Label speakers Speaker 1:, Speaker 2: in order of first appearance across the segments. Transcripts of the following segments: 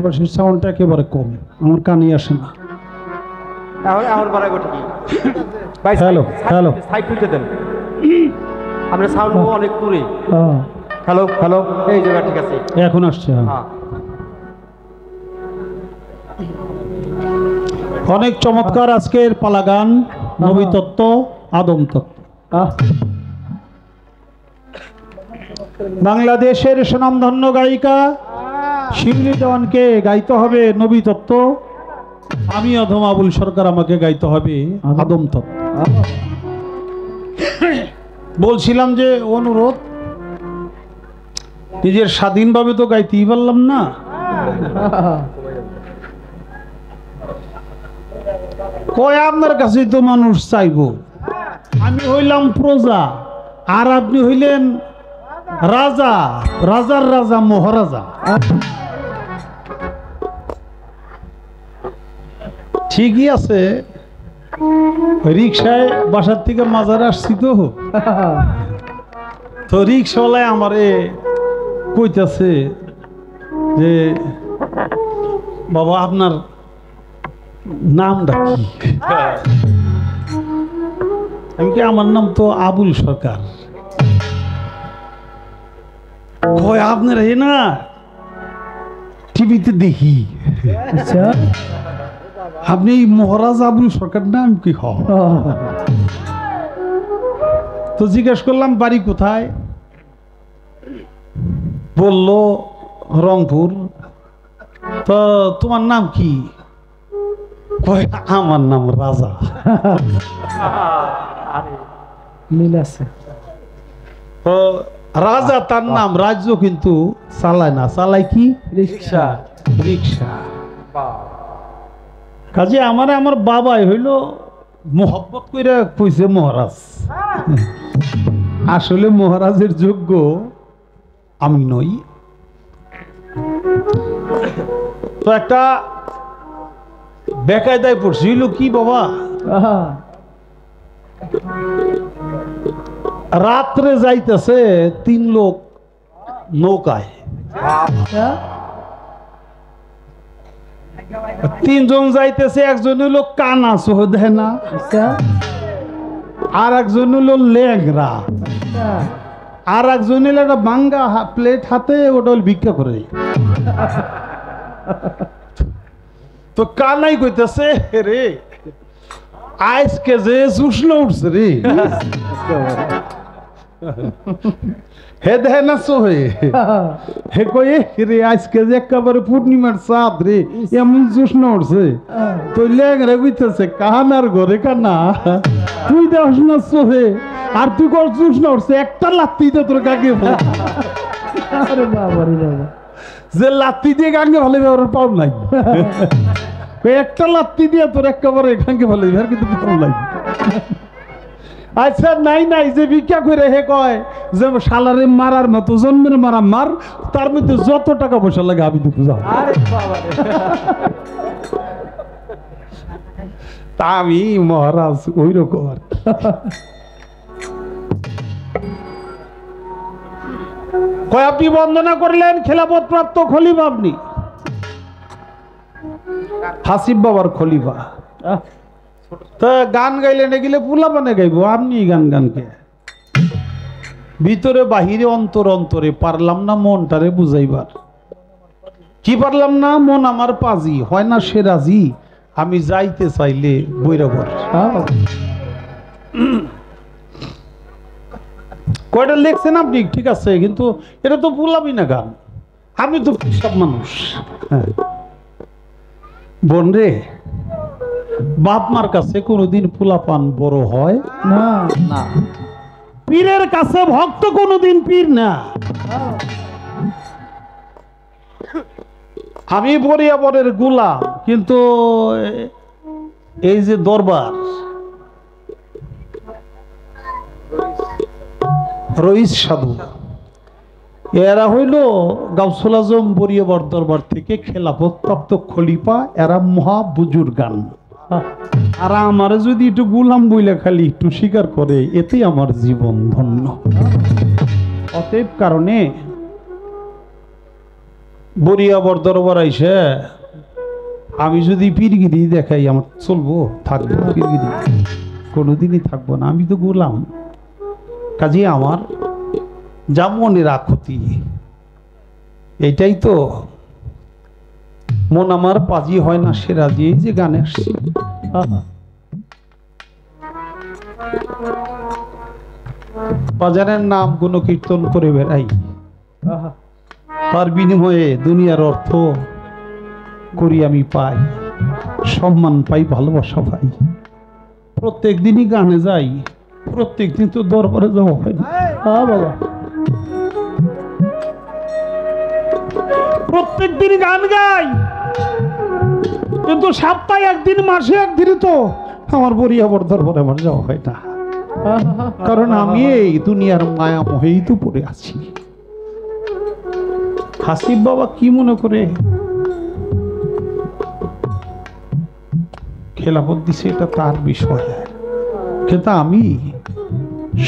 Speaker 1: পাশের সাউন্ডটা একেবারে কম, আমার কানে আসে না। হ্যালো হ্যালো,
Speaker 2: আপনার সাউন্ড অনেক দূরে। হ্যালো হ্যালো, এই জায়গা ঠিক আছে,
Speaker 1: এখন আসছে। অনেক চমৎকার আজকের পালা গান, নবী তত্ত্ব, আদম তত্ত্ব। বাংলাদেশের সুনামধন্য গায়িকা শিবলী দেওয়ানকে গাইতে হবে নবী তত্ত্ব, আমি অধম আবুল সরকার আমাকে গাইতে হবে আদম তত্ত্ব। বলছিলাম যে অনুরোধ, নিজের স্বাধীনভাবে তো গাইতেই পারলাম না, কয় আপনার কাছে তো মানুষ চাইব। আমি হইলাম প্রজা আর আপনি হইলেন রাজা, রাজার রাজা মহারাজা। ঠিকই আছে, রিক্সায় বাসার থেকে মাজারে আসছি তো রিক্সাওয়ালায় আমারে কইতাছে যে বাবা আপনার নামটা কি? আমি কি, আমার নাম তো আবুল সরকার। কয় আপনার এই না টিভিতে দেখি, আপনি এই মহারাজ আবুল সরকার নাম কি? তো জিজ্ঞেস করলাম বাড়ি কোথায়, বলল রংপুর। তো তোমার নাম কি? কয় আমার নাম রাজা। মিল আছে। তো রাজা তার নাম, রাজ্য কিন্তু চালায় না, চালায় কি? রিক্সা। রিক্সা। কাজে আমার বাবাই হইল মোহব্বত কইরা কইছে মহারাজ। আসলে মহারাজের যোগ্য আমি নই। তো একটা বেকায়দায় পড়ছিল কি বাবা, রাত্রে যাইতেছে 3 লোক নৌকায়, 3 জন যাইতেছে। একজন হলো কানা সহ দেয় না, আর একজন হলো লেংরা, আর একজন হলো একটা ভাঙ্গা প্লেট হাতে, ওটা ভিক্ষা করে। তো কানাই কইতেছে রে আজকে যে জুসল উঠছে রে, হে দেহে না সোহে, হে কয়ে রে আজকে যে একেবারে পূর্ণিমার চাঁদ রে, এমন জুসল উঠছে। তো লেংরা কইতেছে কানার ঘরে কানা, তুই দেখ না সোহে, আর তুই কর জুসল উঠছে, একটা লাত্তি দে তোর কাকে। আরে বাবা রে বাবা, যে লাত্তি দিয়ে গাঙ্গে ভালো ব্যবহার পাও নাই, একটা লাত্তি দিয়ে তোর একেবারে গাঙ্গে ভালো ব্যবহার কিন্তু পাও নাই। আচ্ছা নাই নাই, যে ভিক্ষা করে হে কয় যে শালারে মারার মতো জন্মের মারা মার, তার মধ্যে যত টাকা পয়সা লাগে আমি দুঃখ যাও। তা আমি মহারাজ ওই রকম আর কয় আপনি বন্দনা করলেন খেলাফত প্রাপ্ত খলিফা, আপনি হাসিব বাবার খলিফা। তা গান গাইলেন, এগুলো পুলা বানে গাইবো, আপনি গান গানকে ভিতরে বাহিরে অন্তর অন্তরে পারলাম না মনটারে বুঝাইবার। কি পারলাম না? মন আমার পাজি হয় না সে রাজি, আমি যাইতে চাইলে বৈরাবর। কয়টা লিখছেন আপনি, ঠিক আছে, কিন্তু এটা তো পুলাবি না গান, আপনি তো সব মানুষ। বোন রে, বাপ মার কাছে কোনোদিন পোলাপান বড় হয় না, না। পীরের কাছে ভক্ত কোনোদিন পীর না। আমি বরিয়াবরের গোলাম, কিন্তু এই যে দরবার রইস সাধু, এরা হইল গাউসুল আজম বরিয়াবর দরবার থেকে খেলাফত প্রাপ্ত খলিফা, এরা মহা বুজুর্গান। আর আমার যদি একটু গোলাম বইলা খালি একটু স্বীকার করে, এতে আমার জীবন ধন্য। অতএব কারণে বরিয়াবর দরবার আইসে আমি যদি পীরগিরি দেখাই আমার চলবো? থাকবো পীরগিরি? কোনোদিনই থাকবো না, আমি তো গোলাম। কাজে আমার যা মনের আকুতি, এটাই তো মন আমার পাজি হয় না সে রাজি। এই যে গানে আসছে, বাজারের নাম গুণ কীর্তন করে বেড়াই, তার বিনিময়ে দুনিয়ার অর্থ করি আমি পাই, সম্মান পাই, ভালোবাসা পাই। প্রত্যেক দিনই গানে যাই, প্রত্যেক দিন তো দরবারে যাওয়া হয় না। বাবা, প্রত্যেক দিনই গান গাই, কিন্তু সপ্তাহে একদিন, মাসে একদিন তো আমার বরিয়াবর দরবারে আমার যাওয়া হয় না। কারণ আমি এই দুনিয়ার মায়া মোহেই তো পড়ে আছি। হাসিব বাবা কি মনে করে খেলাফত দিছে, এটা তার বিষয়, কিন্তু আমি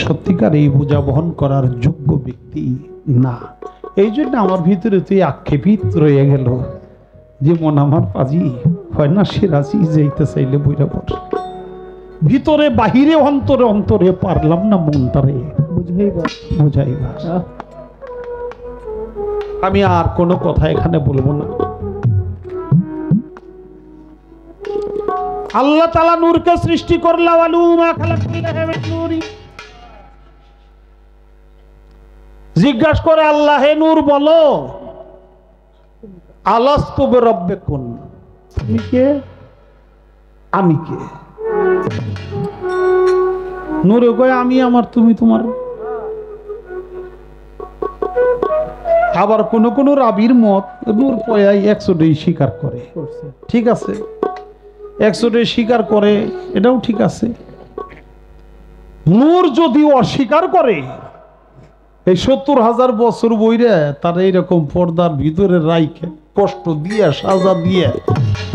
Speaker 1: সত্যিকার এই বোঝা বহন করার যোগ্য ব্যক্তি না। এই জন্য আমার ভিতরে তুই আক্ষেপিত রয়ে গেল যে মন আমার পাজি হয় না সে রাজি, যেতে চাইলে বৈরাবর ভিতরে বাহিরে অন্তরে অন্তরে পারলাম না মনটারে বুঝাইবার। আমি আর কোনো কথা এখানে বলবো না। আল্লাহ তাআলা নূরকে সৃষ্টি করলা, জিজ্ঞাসা করে আল্লাহ, হে নূর বলো, আলাস্তু বিরাব্বিকুম, তুমি কে? আমি কে? নূরে কয় আমি আমার, তুমি তোমার। আবার কোন কোন রাবির মত নূর পয়াই 100 স্বীকার করে, ঠিক আছে, 100 স্বীকার করে, এটাও ঠিক আছে। নূর যদি অস্বীকার করে, এই 70,000 বছর বইরে তার এইরকম পর্দার ভিতরে রাইখে কষ্ট দিয়ে সাজা দিয়ে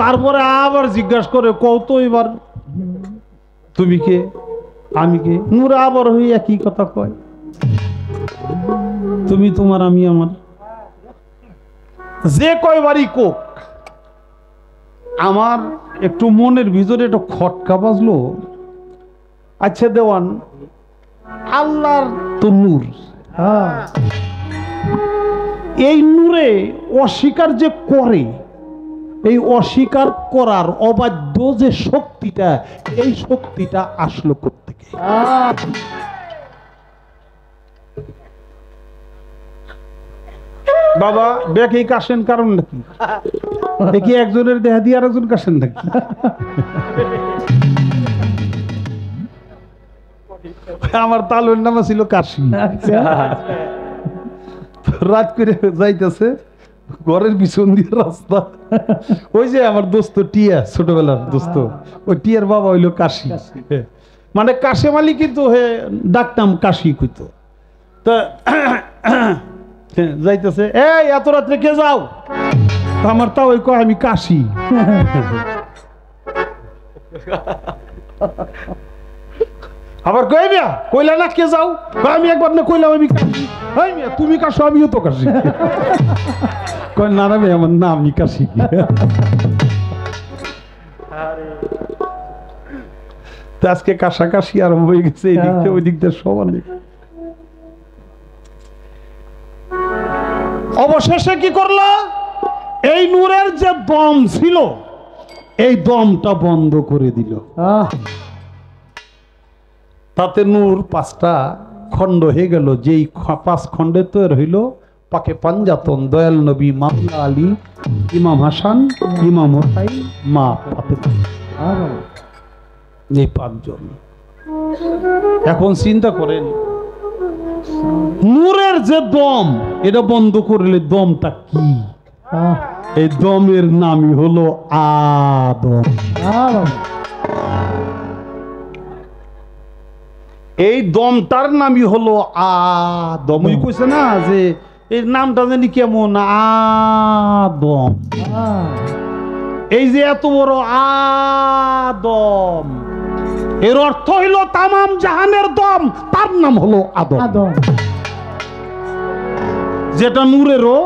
Speaker 1: তারপরে আবার জিজ্ঞাসা করে, কত এবার তুমি কে, আমি কে? নূর আবার হই একই কথা কয়, তুমি তোমার, আমি আমার। যে কয়বারই কোক, আমার একটু মনের ভিতরে একটু খটকা বাজলো। আচ্ছা দেওয়ান, আল্লাহর তো নূর, এই নূরে অস্বীকার যে করে, এই অস্বীকার করার অবাধ্য যে শক্তিটা, এই শক্তিটা আসলো কোত্থেকে? বাবা দেখেই কাশেন, কারণ নাকি দেখি একজনের দেহা দিয়ে আরেকজন কাশেন নাকি? আমার তালুর নাম ছিল কাশি। রাত করে যাইতেছে ঘরের পিছন দিয়ে রাস্তা, ওই যে আমার দোস্ত টিয়া, ছোটবেলার দোস্ত, ওই টিয়ার বাবা হইলো কাশি, মানে কাশেম আলী, কিন্তু হে ডাকতাম কাশি কইতো। তা যাইতেছে, এই এত রাত্রে কে যাও? আমার তা ওই কয় আমি কাশি। আবার কই মিয়া কইলা না কে যাও? আমি একবার না কইলাম আমি কাশি। এই মিয়া তুমি কাশো, আমিও তো কাশি। কয় না রে আমার নাম আমি কাশি। আজকে কাশাকাশি আরম্ভ হয়ে গেছে, এই দিক থেকে ওই দিক দিয়ে সমানে। অবশেষে কি করলো? এই নূরের যে দম ছিল, এই দমটা বন্ধ করে দিল। তাতে নূর 5টা খণ্ড হয়ে গেল, যেই 5 খণ্ডে তো হইল পাকে পাঞ্জাতন, দয়াল নবী, মাওলা আলী, ইমাম হাসান, ইমাম হোসাইন, মা ফাতেমা, এই 5 জন। এখন চিন্তা করেন, নূরের যে দম, এটা বন্ধ করলে দমটা কি? এই দমের নামই হলো আদম। এই দমটার নামই হলো আদম। ওই কইছে না যে এই নামটা জানি কেমন, আদম। এই যে এত বড় আদম, এর অর্থ হইল তামাম জাহানের দম, তার নাম হলো আদম। যেটা নূরেরও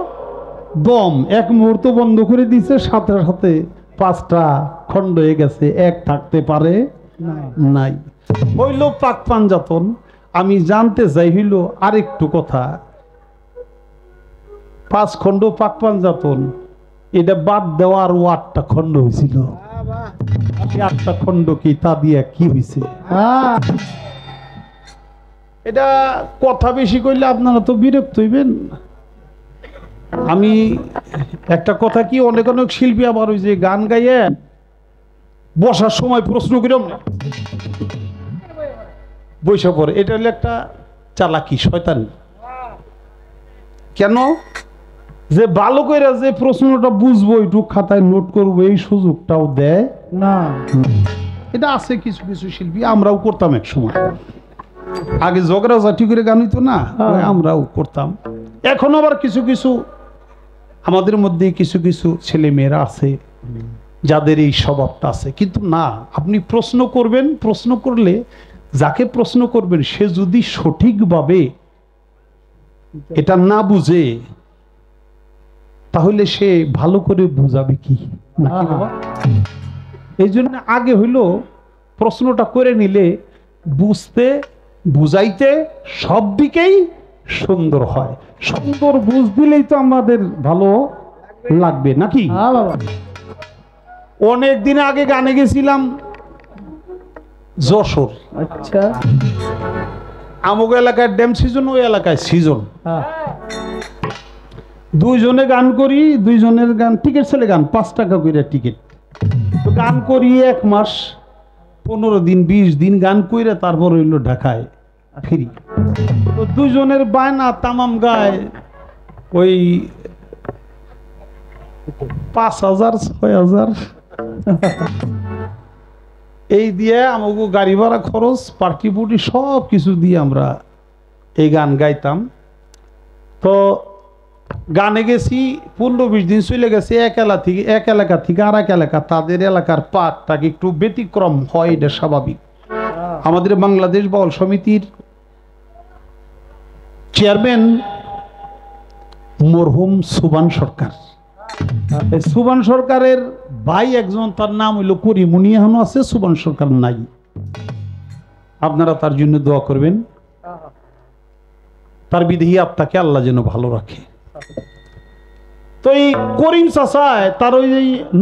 Speaker 1: দম এক মুহূর্ত বন্ধ করে দিছে, সাথে সাথে 5টা খণ্ড হয়ে গেছে, এক থাকতে পারে নাই। হইল পাক পাঞ্জাতন। আমি জানতে চাই হইল আরেকটু কথা, 5 খণ্ড পাক পাঞ্জাতন, এটা বাদ দেওয়া আর 8টা খণ্ড হয়েছিল। 8টা খণ্ড কি তা দিয়া কি হয়েছে? এটা কথা বেশি কইলে আপনারা তো বিরক্ত হইবেন। আমি একটা কথা কি, অনেক অনেক শিল্পী আবার ওই যে গান গাইয়ে বসার সময় প্রশ্ন করিম বৈশা পড়ে, এটা হলো একটা চালাকি, শয়তানি। কেন? যে ভালো করে যে প্রশ্নটা বুঝবো, একটু খাতায় নোট করবো, এই সুযোগটাও দেয় না। এটা আছে কিছু কিছু শিল্পী, আমরাও করতাম এক সময়। আগে ঝগড়া ঝাঁটি করে গান হইতো না, আমরাও করতাম। এখন আবার কিছু কিছু আমাদের মধ্যে কিছু কিছু ছেলে মেয়েরা আছে যাদের এই স্বভাবটা আছে। কিন্তু না, আপনি প্রশ্ন করবেন, প্রশ্ন করলে যাকে প্রশ্ন করবেন সে যদি সঠিকভাবে এটা না বুঝে, তাহলে সে ভালো করে বুঝাবে কি নাকি বাবা? এই জন্য আগে হইল প্রশ্নটা করে নিলে বুঝতে বুঝাইতে সব দিকেই সুন্দর হয়। সুন্দর বুঝ দিলেই তো আমাদের ভালো লাগবে নাকি? অনেক দিন আগে গানে গেছিলাম যশোর। আচ্ছা, আমুক এলাকায় ড্যাম সিজন, ওই এলাকায় সিজন। দুইজনে গান করি, দুইজনের গান টিকিট ছেলে গান 5 টাকা করে টিকিট। তো গান করি 1 মাস 15 দিন 20 দিন গান কইরে তারপর হইল ঢাকায় ফিরি। তো দুইজনের বায়না তামাম গায় ওই 5000 6000 এই দিয়ে আমাকে গাড়ি ভাড়া খরচ পার্টি পুটি সব কিছু দিয়ে আমরা এই গান গাইতাম। তো গানে গেছি 15-20 দিন চলে গেছে, এক এলাকা থেকে আর এক এলাকা, তাদের এলাকার পাঠটাকে একটু ব্যতিক্রম হয়, এটা স্বাভাবিক। আমাদের বাংলাদেশ বাউল সমিতির চেয়ারম্যান মরহুম সুবান সরকার, সুবান সরকারের ভাই একজন, তার নাম হইল করিমুনি, এখনো আছে, সুবান সরকার নাই। আপনারা তার জন্য দোয়া করবেন, তার বিদেহী আত্মাকে আল্লাহ যেন ভালো রাখে। তো এই করিম চাচায় তার ওই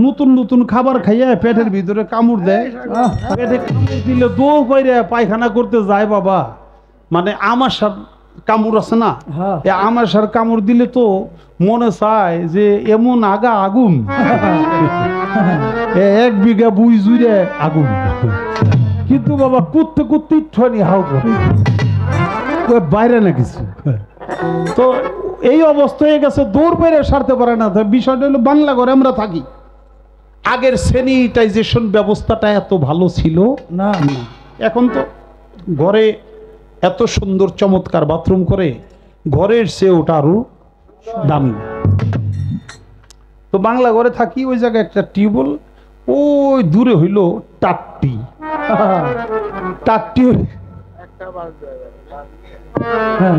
Speaker 1: নতুন নতুন খাবার খাইয়া পেটের ভিতরে কামড় দেয়, পেটে কামড় দিলে দৌড় করে পায়খানা করতে যায় বাবা। মানে আমার সার কামড় আছে না, আমার সার কামড় দিলে তো মনে চায় যে এমন আগা আগুন, 1 বিঘা বুই জুড়ে আগুন। কিন্তু বাবা কুত্তে কুত্তে ঠনি হাউ বাইরে না কিছু। তো এই অবস্থা হয়ে গেছে, দৌড় বেড়ে সারতে পারে না। বিষয়টা হলো বাংলা ঘরে আমরা থাকি, আগের স্যানিটাইজেশন ব্যবস্থাটা এত ভালো ছিল না। এখন তো ঘরে এত সুন্দর চমৎকার বাথরুম করে, ঘরের চেয়ে ওটা আরো দামি। তো বাংলা ঘরে থাকি, ওই জায়গায় একটা টিউবওয়েল, ওই দূরে হইল টাট্টি টাট্টি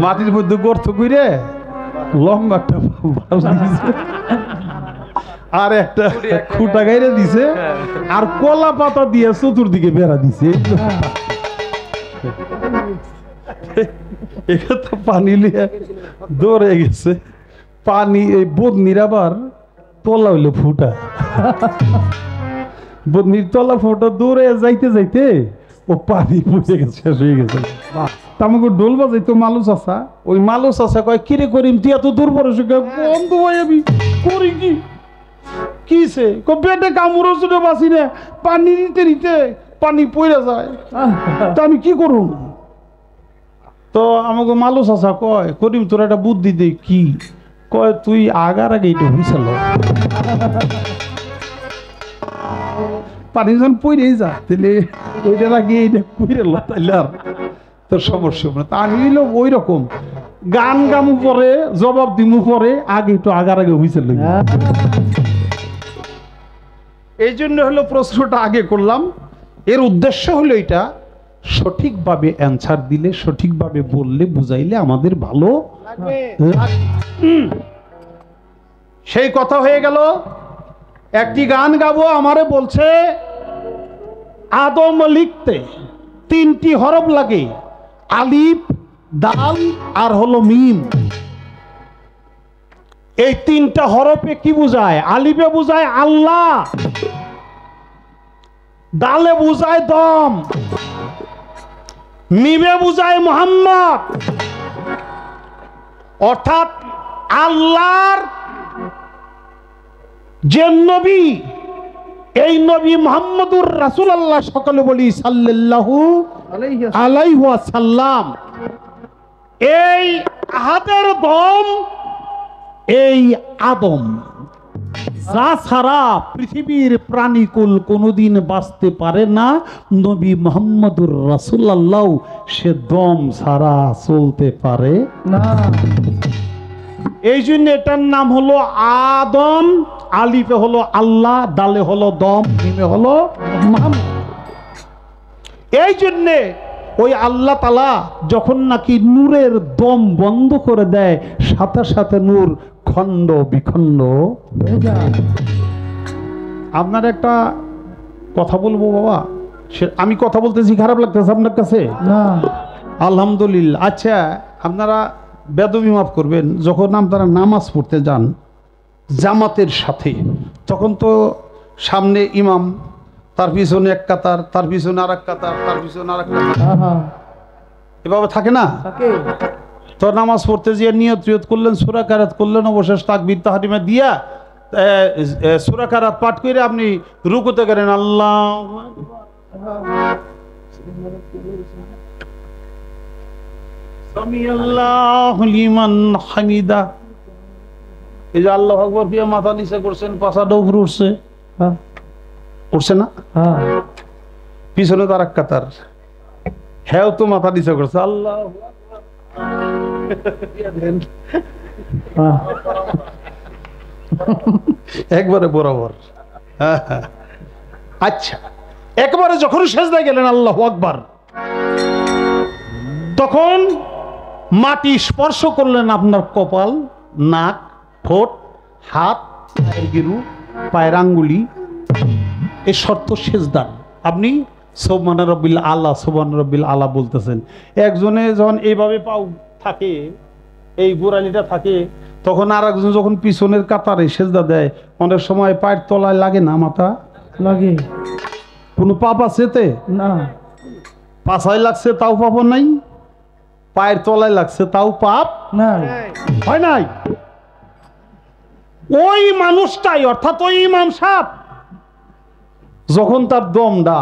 Speaker 1: মাটির মধ্যে গর্ত করে লম্বা একটা আর একটা খুঁটা গাইরে দিছে, আর কলা পাতা দিয়ে চতুর্দিকে বেড়া দিছে। পানি লিয়ে দৌড়ে গেছে, পানি এই বদনির আবার তলা হইলো ফুটা, বদনির তলা ফুটা, দৌড়ে যাইতে যাইতে ও পানি পড়ে গেছে, শেষ হয়ে গেছে। আমাকে ডোল বাজাইতো মালু চাষা, ওই মালু চাষা কয় কিরে করিম তুই এত দূর পরে বন্ধ ভাই আমি করি কি কিসে পেটে কামড় শুনে বাঁচি না, পানি নিতে নিতে পানি পড়ে যায়, তা আমি কি করুন? তো আমাকে মালু চাষা কয় করিম তোর একটা বুদ্ধি দে। কি কয়? তুই আগার আগে এটা হয়েছিল, পানি যখন পড়েই যা তাহলে ওইটার আগে এইটা পড়ে তাইলে আর তোর সমস্যা হবে না। তা আমি ওই রকম গান গামু পরে জবাব দিমু পরে, আগে একটু আগার আগে হয়েছিল। এই জন্য হলো প্রশ্নটা আগে করলাম। এর উদ্দেশ্য হলো এটা, সঠিকভাবে অ্যান্সার দিলে, সঠিকভাবে বললে, বুঝাইলে আমাদের ভালো লাগবে। সেই কথা হয়ে গেল। একটি গান গাবো, আমারে বলছে আদম লিখতে 3টি হরফ লাগে, আলিফ, দাল আর হলো মিম। এই 3টা হরফে কি বোঝায়? আলিফে বোঝায় আল্লাহ, দালে বোঝায় দম, মিমে বোঝায় মুহাম্মদ। অর্থাৎ আল্লাহর যে নবী, এই নবী মুহাম্মদুর রাসূলুল্লাহ, সকলে বলি সাল্লাল্লাহু আলাইহি ওয়াসাল্লাম। এই আহাদের দম এই আদম, যা ছাড়া পৃথিবীর প্রাণীকুল কোনোদিন বাঁচতে পারে না। নবী মুহাম্মদুর রাসূলুল্লাহ সে দম ছাড়া চলতে পারে না। এই জন্য এটার নাম হলো আদম। আলিফে হলো আল্লাহ, দালে হলো দম, মিমে হলো মুহাম্মদ। এই জন্যে ওই আল্লাহ তাআলা যখন নাকি নূরের দম বন্ধ করে দেয়, সাথে সাথে নূর খণ্ড বিখণ্ড হয়ে যায়। আপনার একটা কথা বলবো বাবা, আমি কথা বলতেছি, খারাপ লাগতেছে আপনার কাছে? না, আলহামদুলিল্লাহ। আচ্ছা, আপনারা বেদবি মাফ করবেন, যখন আপনারা নামাজ পড়তে যান জামাতের সাথে, তখন তো সামনে ইমাম, তার পিছনে এক কাতার, তার পিছনে আর এক কাতার, তার পিছনে আর এক কাতার, এভাবে থাকে না? তো নামাজ পড়তে গিয়ে নিয়ত করলেন, সূরা কারাত করলেন, অবশেষ তাকবীর তাহরিমা দিয়া সূরা কারাত পাঠ করে আপনি রুকুতে গেলেন, আল্লাহু আকবার, সামিআল্লাহু লিমান হামিদা। এই যে আল্লাহু আকবার দিয়ে মাথা নিচে করছেন, পাছাটা উপরে উঠছে, উঠছে না? পিছনে তো আর এক কাতার, হ্যাঁ তো মাথা নিচে করছে, আল্লাহু একবারে বরাবর। আচ্ছা, একবারে যখন সেজদায় গেলেন আল্লাহু আকবার, তখন মাটি স্পর্শ করলেন আপনার কপাল, নাক, ঠোঁট, হাত, পায়ের গিরু, পায়ের আঙ্গুলি, এই শর্ত সেজদার। আপনি সুবহান রাব্বিল আলা, সুবহান রাব্বিল আলা বলতেছেন। একজনে যখন এইভাবে পাও থাকে, এই গোড়ালিটা থাকে, তখন আর একজন যখন পিছনের কাতারে সেজদা দেয়, অনেক সময় পায়ের তলায় লাগে না? মাথা লাগে। কোনো পাপ আছে এতে? না। পাছায় লাগছে তাও পাপ নাই, পায়ের তলায় লাগছে তাও পাপ নাই, হয় নাই? ওই মানুষটাই, অর্থাৎ ওই ইমাম সাহেব, যখন তার দমটা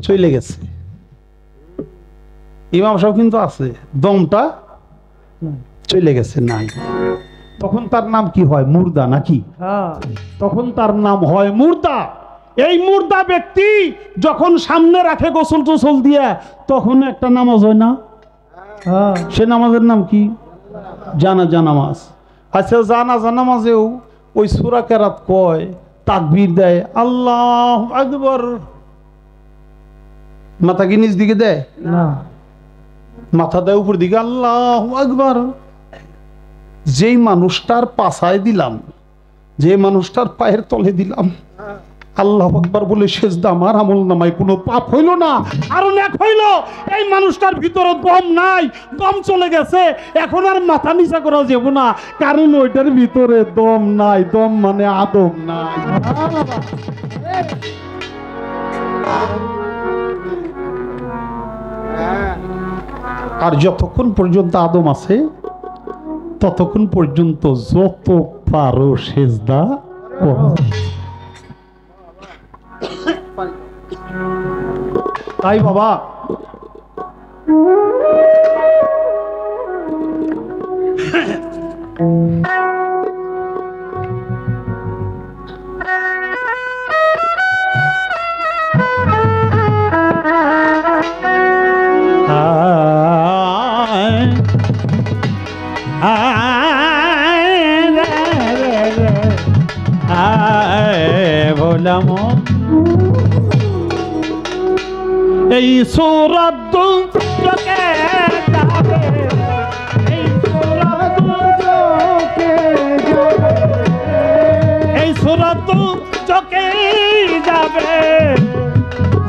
Speaker 1: চলে গেছে, ইমাম সাহেব কিন্তু আছে, দমটা চলে গেছে, নাই, তখন তার নাম কি হয়? মুর্দা, নাকি? তখন তার নাম হয় মুর্দা। এই মুর্দা ব্যক্তি যখন সামনে রাখে গোসল টোসল দিয়া, তখন একটা নামাজ হয় না? সে নামাজের নাম কি? জানাজা নামাজ। আচ্ছা, জানাজা নামাজেও ওই সূরা কেরাত কয়, তাকবীর দেয়, আল্লাহু আকবার, মাথা কি নিচ দিকে দেয়? না, মাথা দেয় উপর দিকে, আল্লাহু আকবার। যেই মানুষটার পাছায় দিলাম, যে মানুষটার পায়ের তলে দিলাম, আল্লাহু আকবার বলে সেজদা, আমার আমল নামায় কোনো পাপ হইল না। কারণ এক হইল এই মানুষটার ভিতরে দম নাই, দম চলে গেছে, এখন আর মাথা নিচা করা যাবে না, কারণ ওইটার ভিতরে দম নাই। দম মানে আদম নাই। আর যতক্ষণ পর্যন্ত আদম আছে, ততক্ষণ পর্যন্ত যত পারো সেজদা করো। তাই বাবা, ভোলাম এই সূরাত দুজকে যাবে, এই সূরাত দুজকে এই সুরত চোখে যাবে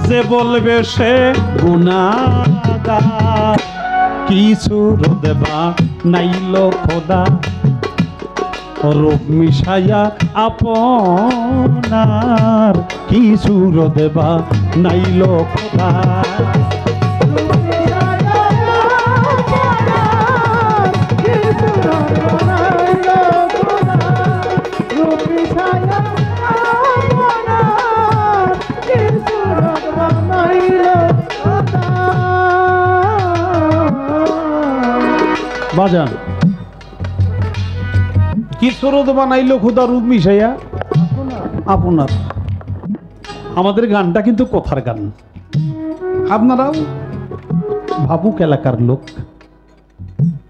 Speaker 1: যে বলবে সে গুনাহগার কিছু দেবা নাইল খোদা রূপ মিশাইয়া আপনার কিছু দেবা নাইল খোদা বাজান কি সুরত বানাইলো খুদা রূপ মিশাইয়া আপনার আমাদের গানটা কিন্তু কথার গান আপনারাও ভাবুক এলাকার লোক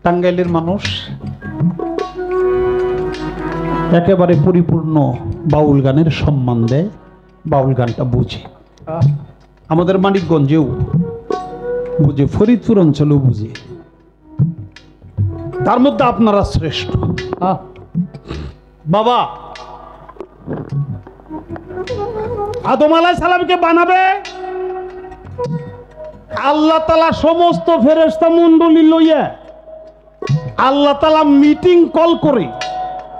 Speaker 1: টাঙ্গাইলের মানুষ একেবারে পরিপূর্ণ বাউল গানের সম্মান দেয় বাউল গানটা বুঝে আমাদের মানিকগঞ্জেও বুঝে ফরিদপুর অঞ্চলেও বুঝে তার মধ্যে আপনারা শ্রেষ্ঠ বাবা আদম আলাইহিস সালামকে বানাবে আল্লাহ তাআলা সমস্ত ফেরেশতা মণ্ডলী লইয়া আল্লাহ তাআলা মিটিং কল করে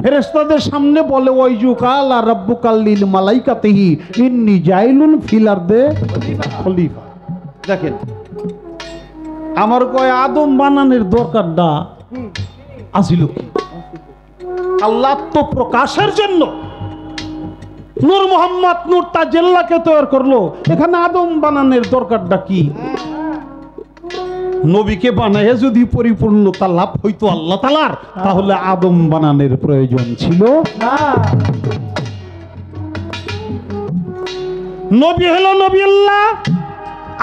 Speaker 1: ফেরেশতাদের সামনে বলে ওয়াইজুকাল রাব্বুকাল লিল মালাইকাতিহি ইন্নী জাইলুন ফিল আরদে খলিফা দেখেন আমার কয় আদম বানানোর দরকারটা আসিল কি আল্লাহ তো প্রকাশের জন্য নূর মোহাম্মদ নূর তাজেল্লাকে তৈরি করলো এখানে আদম বানানোর দরকারটা কি নবীকে বানায় যদি পরিপূর্ণতা লাভ হইতো আল্লাহ তাআলার তাহলে আদম বানানোর প্রয়োজন ছিল না নবী হলো নবিউল্লাহ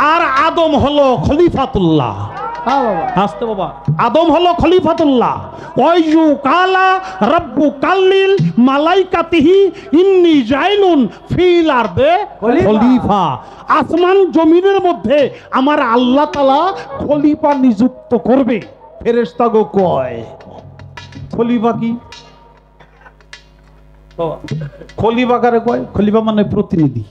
Speaker 1: আর আদম হলো খলিফাতুল্লাহ আসতে বাবা আদম হলো খলিফাতুল্লাহ ওয়াইজু কালা রব্বু কাল্লিল মালাইকাতিহি ইন্নী জাইলুন ফিল আরদে খলিফা আসমান জমিনের মধ্যে আমার আল্লাহ তাআলা খলিফা নিযুক্ত করবে ফেরেশতাগো কয় খলিফা কি খলিফা কারে কয় খলিফা মানে প্রতিনিধি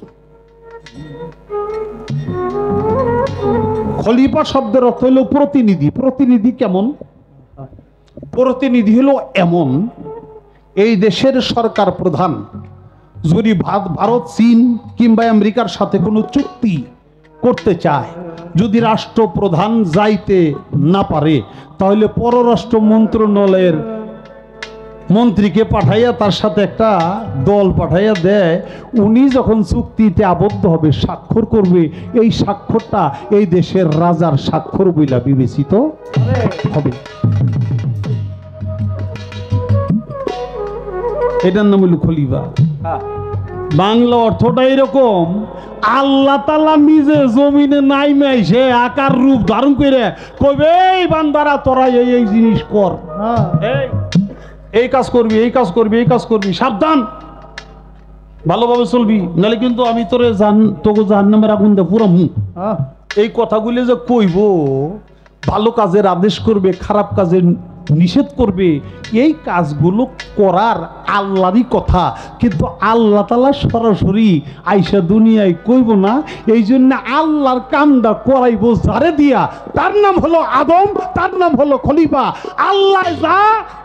Speaker 1: খলিফা শব্দের অর্থ হলো প্রতিনিধি প্রতিনিধি কেমন প্রতিনিধি হলো এমন এই দেশের সরকার প্রধান যদি ভারত চীন কিংবা আমেরিকার সাথে কোনো চুক্তি করতে চায় যদি রাষ্ট্রপ্রধান যাইতে না পারে তাহলে পররাষ্ট্র মন্ত্রণালয়ের মন্ত্রীকে পাঠাইয়া তার সাথে একটা দল পাঠাইয়া দেয় উনি যখন চুক্তিতে আবদ্ধ হবে স্বাক্ষর করবে এই স্বাক্ষরটা এই দেশের রাজার স্বাক্ষর বইলা বিবেচিত হবে এটার নাম হলো খলিফা বাংলা অর্থটা এরকম আল্লাহ তাআলা নিজে জমিনে নাইমে এসে আকার রূপ ধারণ করে কইবে এই বান্দারা তোরা এই জিনিস কর এই কাজ করবি এই কাজ করবি এই কাজ করবি সাবধান ভালোভাবে চলবি নাহলে কিন্তু আমি তোরে তোকে জাহান্নামের আগুন দিয়ে পুরামু এই কথাগুলি যে কইব ভালো কাজের আদেশ করবে খারাপ কাজের নিষেধ করবে এই কাজগুলো করার আল্লাহরই কথা কিন্তু আল্লাহ তাআলা সরাসরি আইসা দুনিয়ায় কইব না এই জন্য আল্লাহর কামটা করাইব যারে দিয়া তার নাম হলো আদম তার নাম হলো খলিফা আল্লাহ যা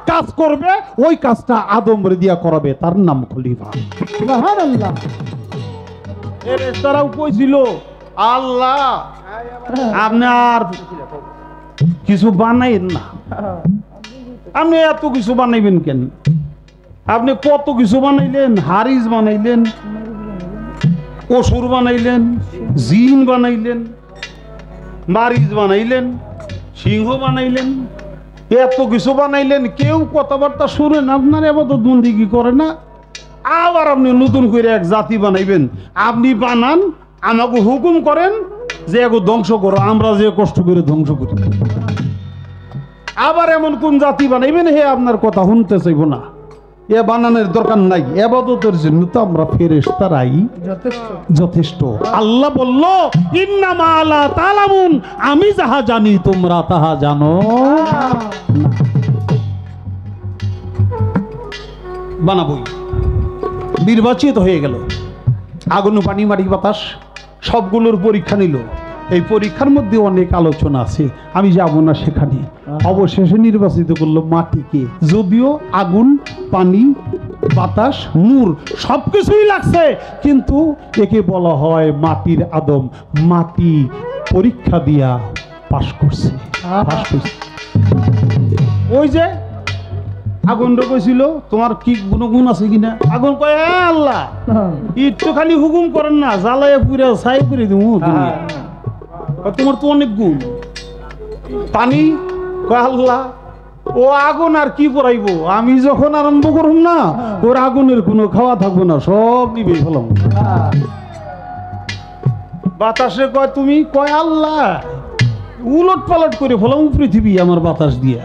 Speaker 1: কাজ করবে ওই কাজটা আদম রে দিয়া করাবে তার নাম খলিফা সুবহানাল্লাহ ফেরেশতারাও কইছিল আল্লাহ আপনি আর কিছু বানাইন না আপনি এত কিছু বানাইবেন কেন আপনি কত কিছু বানাইলেন হারিস বানাইলেন অসুর বানাইলেন জিন বানাইলেন মারিচ বানাইলেন সিংহ বানাইলেন এত কিছু বানাইলেন কেউ কথাবার্তা শুনেন আপনার ইবাদত বন্দেগী করে না আবার আপনি নতুন করে এক জাতি বানাইবেন আপনি বানান আমাকে হুকুম করেন যে এগো ধ্বংস করো আমরা যে কষ্ট করে ধ্বংস করি আবার এমন কোন জাতি বানাইবেন হে আপনার কথা শুনতে চাইব না এ বানানোর দরকার নাই ইবাদতের জন্য তো আমরা ফেরেশতারাই যথেষ্ট আল্লাহ বলল ইন্নামা লা তালামুন আমি যাহা জানি তোমরা তাহা জানো বানাবই নির্বাচিত হয়ে গেল। আগুন পানি মাটি বাতাস সবগুলোর পরীক্ষা নিল। এই পরীক্ষার মধ্যে অনেক আলোচনা আছে, আমি যাব না সেখানে। অবশেষে নির্বাচিত করলো মাটিকে, যদিও আগুন পানি বাতাস নূর সবকিছুই লাগছে, কিন্তু একে বলা হয় মাটির আদম। মাটি পরীক্ষা দিয়া পাশ করছে। ওই যে আগুন কইছিল তোমার কি গুণ আছে কিনা, আগুন কয় আল্লাহ একটু খালি হুকুম করেন না, জ্বালায় পুরে ছাই করে দিব, তোমার তো অনেক গুণ। পানি কয় আল্লাহ ও আগুন আর কি পড়াইবো, আমি যখন আরম্ভ করুন না ওর আগুনের কোনো খাওয়া থাকবো না, সব নিবে ফেলাম। বাতাসে কয় তুমি, কয় আল্লাহ উলট পালট করে ফেলাম পৃথিবী আমার বাতাস দিয়ে।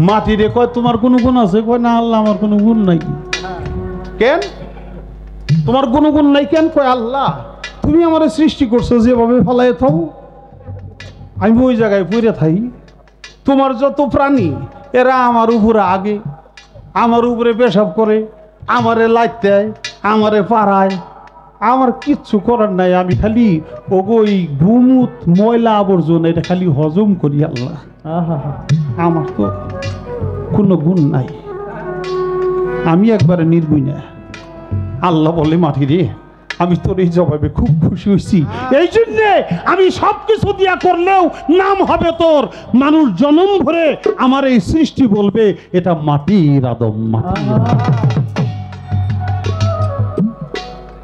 Speaker 1: মাটিরে কয় তোমার কোনো গুণ আছে, কয় না আল্লাহ আমার কোনো গুণ নাই। কেন তোমার কোনো গুণ নাই কেন, কয় আল্লাহ তুমি আমার সৃষ্টি করছো যেভাবে ফেলায় থাও, আমি ওই জায়গায় পড়ে থাকি। তোমার যত প্রাণী এরা আমার উপরে আগে, আমার উপরে পেশাব করে, আমারে লাইট দেয়, আমারে পাড়ায়, আমার কিচ্ছু করার নাই। আমি খালি ওই গুমুত ময়লা আবর্জনা এটা খালি হজম করি। আল্লাহ আমার তো কোনো গুণ নাই, আমি একবারে নির্গুণ। আল্লাহ বলে মাটি রে আমি তোর এই জবাবে খুব খুশি হয়েছি, এই জন্যে আমি সবকিছু দিয়া করলেও নাম হবে তোর। মানুষ জনম ভরে আমার এই সৃষ্টি বলবে এটা মাটির আদম। মাটি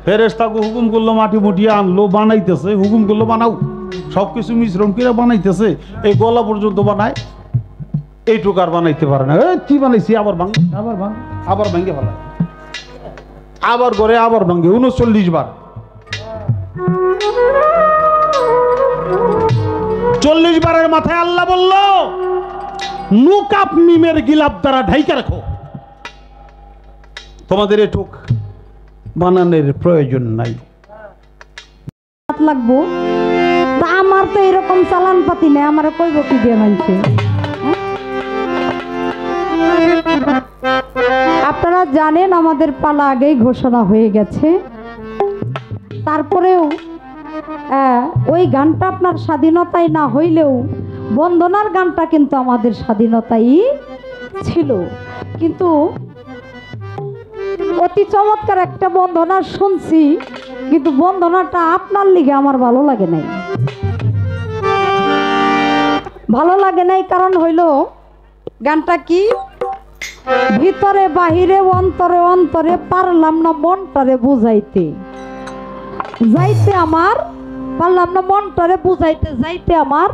Speaker 1: ফেরেশতাকে হুকুম করলো, মাটি মুটিয়ে আনলো, বানাইতেছে, হুকুম করলো বানাও, সবকিছু মিশ্রণ করে বানাইতেছে। এই গলা পর্যন্ত বানায়, এইটুকু আর বানাইতে পারে না। কি বানাইছি আবার ভাঙ, আবার ভাঙে ফেলায়, আবার করে আবার ভাঙে 39 বার। 40 বারের মাথায় আল্লাহ বলল নুকাপ মিমের গিলাপ দ্বারা ঢাইকা রাখো, তোমাদের এটুক বানানোর প্রয়োজন নাই।
Speaker 3: লাগবো তা আমার তো এরকম চালান পাতি নেই, আমার কইব কি দিয়ে মানছে। আপনারা জানেন আমাদের পালা আগেই ঘোষণা হয়ে গেছে, তারপরেও ওই গানটা আপনার স্বাধীনতায় না হইলেও বন্দনার গানটা কিন্তু আমাদের স্বাধীনতাই ছিল। কিন্তু অতি চমৎকার একটা বন্দনা শুনছি, কিন্তু বন্দনাটা আপনার লিগে আমার ভালো লাগে নাই। ভালো লাগে নাই কারণ হইল গানটা কি, ভিতরে বাহিরে অন্তরে অন্তরে পারলাম না মনটারে বুঝাইতে যাইতে, আমার পারলাম না মনটারে বুঝাইতে যাইতে আমার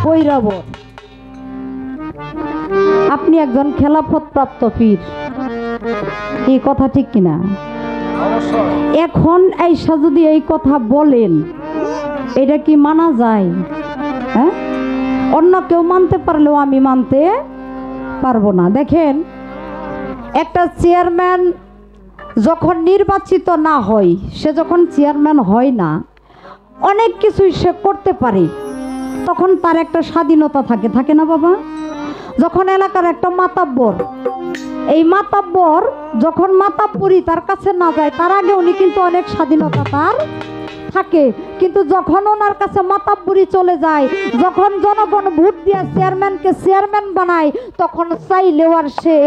Speaker 3: বৈরাব। আপনি একজন খেলাফত প্রাপ্ত পীর, এই কথা ঠিক কিনা? এখন আইসা যদি এই কথা বলেন এটা কি মানা যায়? হ্যাঁ, অন্য কেউ মানতে পারলেও আমি মানতে পারবো না। দেখেন, একটা চেয়ারম্যান যখন নির্বাচিত না হয়, সে যখন চেয়ারম্যান হয় না, অনেক কিছুই সে করতে পারে, তখন তার একটা স্বাধীনতা থাকে, থাকে না বাবা? যখন এলাকার একটা মাতাব্বর, এই মাতাব্বর যখন মাতাব্বরি তার কাছে না যায়, তার আগে উনি কিন্তু অনেক স্বাধীনতা তার থাকে। কিন্তু যখন ওনার কাছে মাতাব্বরি চলে যায়, যখন জনগণ ভোট দিয়ে চেয়ারম্যানকে চেয়ারম্যান বানায়, তখন চাইলেও আর সে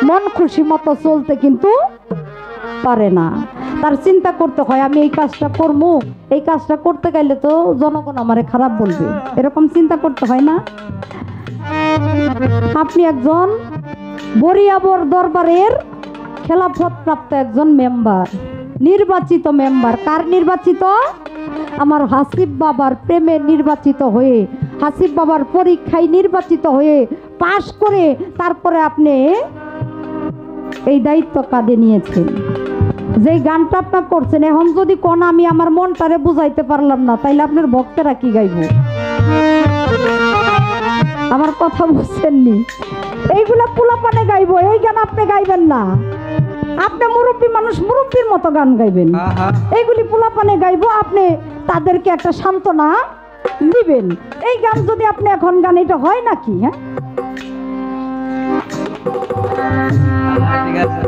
Speaker 3: মন খুশি মতো চলতে কিন্তু পারে না। তার চিন্তা করতে হয় আমি এই কাজটা করবো, এই কাজটা করতে গেলে তো জনগণ আমারে খারাপ বলবে, এরকম চিন্তা করতে হয় না? আপনি একজন বরিয়াবর দরবারের খেলাফত প্রাপ্ত একজন মেম্বার, নির্বাচিত মেম্বার। কার নির্বাচিত? আমার হাসিব বাবার প্রেমে নির্বাচিত হয়ে, হাসিব বাবার পরীক্ষায় নির্বাচিত হয়ে পাশ করে তারপরে আপনি এই দায়িত্ব কাঁধে নিয়েছেন। যেই গানটা আপনার করছেন, এখন যদি কোন আমি আমার মনটারে বুঝাইতে পারলাম না, তাইলে আপনার ভক্তেরা কি গাইব? আমার কথা বুঝছেননি? এইগুলা পোলাপানে গাইব, এই গান আপনি গাইবেন না। আপনি মুরব্বী মানুষ, মুরব্বীর মতো গান গাইবেন। এইগুলি পোলাপানে গাইব, আপনি তাদেরকে একটা সান্ত্বনা দিবেন। এই গান যদি আপনি এখন গান, এটা হয় নাকি? হ্যাঁ, ঠিক আছে।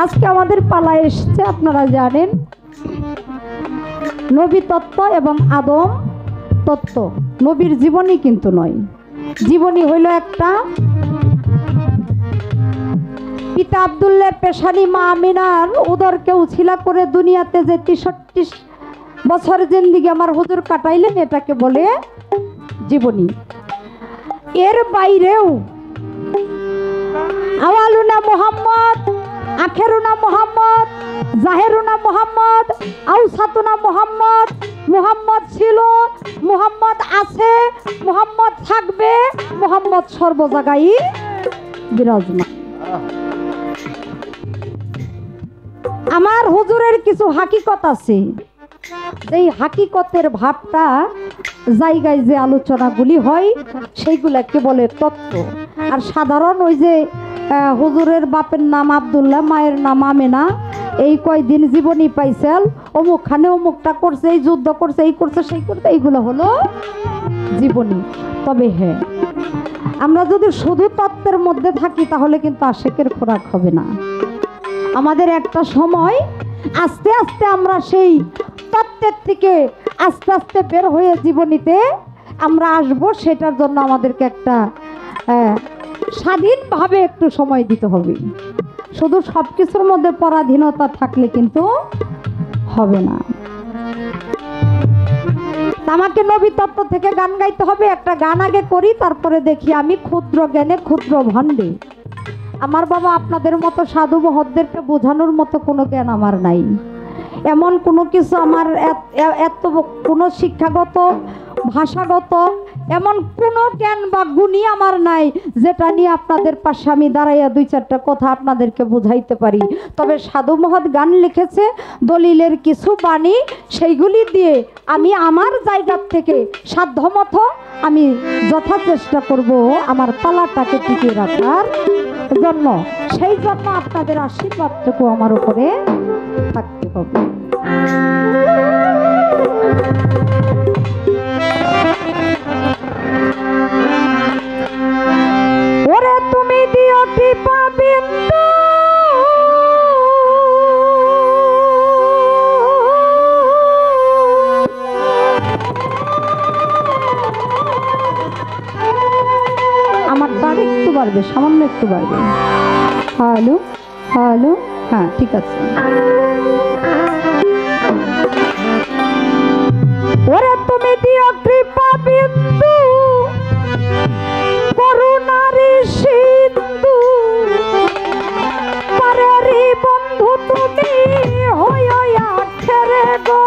Speaker 3: আজকে আমাদের পালা এসছে, আপনারা জানেন, নবী তত্ত্ব এবং আদম তত্ত্ব। নবীর জীবনী কিন্তু নয়, জীবনী হইল একটা পিতা আব্দুল্লাহর পেশানি মা আমিনার উদরকে উছিলা করে দুনিয়াতে যে 63 বছর জিন্দিগি আমার হুজুর কাটাইলেন, এটাকে বলে জীবনী। এর বাইরেও আওয়ালুনা মুহাম্মদ, আখেরুনা মুহাম্মদ, জাহেরুনা মুহাম্মদ, আউসাতুনা মুহাম্মদ, মুহাম্মদ ছিল, মুহাম্মদ আছে, মুহাম্মদ থাকবে, মুহাম্মদ সর্ব জায়গায় বিরাজমান। আমার হুজুরের কিছু হাকিকত আছে, এই হাকিকতের ভাবটা জায়গায় যে আলোচনাগুলি হয় সেইগুলাকে বলে তত্ত্ব। আর সাধারণ ওই যে হুজুরের বাপের নাম আব্দুল্লাহ, মায়ের নাম আমেনা, এই কয়দিন জীবনী পাইছেন, অমুকখানে অমুকটা করছে, এই যুদ্ধ করছে, এই করছে, সেই করছে, এইগুলো হলো জীবনী। তবে হ্যাঁ, আমরা যদি শুধু তত্ত্বের মধ্যে থাকি তাহলে কিন্তু আশেকের খোরাক হবে না। আমাদের একটা সময় আস্তে আস্তে আমরা সেই তত্ত্বের থেকে আস্তে আস্তে বের হয়ে জীবনীতে আমরা আসব। সেটার জন্য আমাদেরকে একটা স্বাধীনভাবে একটু সময় দিতে হবে। শুধু সব কিছুর মধ্যে পরাধীনতা থাকলে কিন্তু হবে না। আমাকে নবী তত্ত্ব থেকে গান গাইতে হবে। একটা গান আগে করি, তারপরে দেখি। আমি ক্ষুদ্র জ্ঞানে ক্ষুদ্র ভাণ্ডে। আমার বাবা আপনাদের মতো সাধু মহৎদেরকে বোঝানোর মতো কোনো জ্ঞান আমার নাই। এমন কোনো কিছু আমার এত কোনো শিক্ষাগত, ভাষাগত এমন কোনো জ্ঞান বা গুণই আমার নাই যেটা নিয়ে আপনাদের পাশে আমি দাঁড়াইয়া 2-4টা কথা আপনাদেরকে বোঝাইতে পারি। তবে সাধু মহৎ গান লিখেছে, দলিলের কিছু বাণী, সেইগুলি দিয়ে আমি আমার জায়গার থেকে সাধ্যমতো আমি যথাচেষ্টা করব আমার পালাটাকে টিকিয়ে রাখার জন্য। সেই জন্য আপনাদের আশীর্বাদটুকু আমার উপরে থাকতে হবে। ওরে তুমি দিও কৃপা বিন্দু, আমার তার একটু বাড়বে, সামান্য একটু বাড়বে। হ্যালো হ্যালো, হ্যাঁ ঠিক আছে। ওরে তুমি দিও কৃপা বিন্দু, করুণারি সিন্ধু, পারেরি বন্ধু তুমি হইয়া ছেড়ে গো।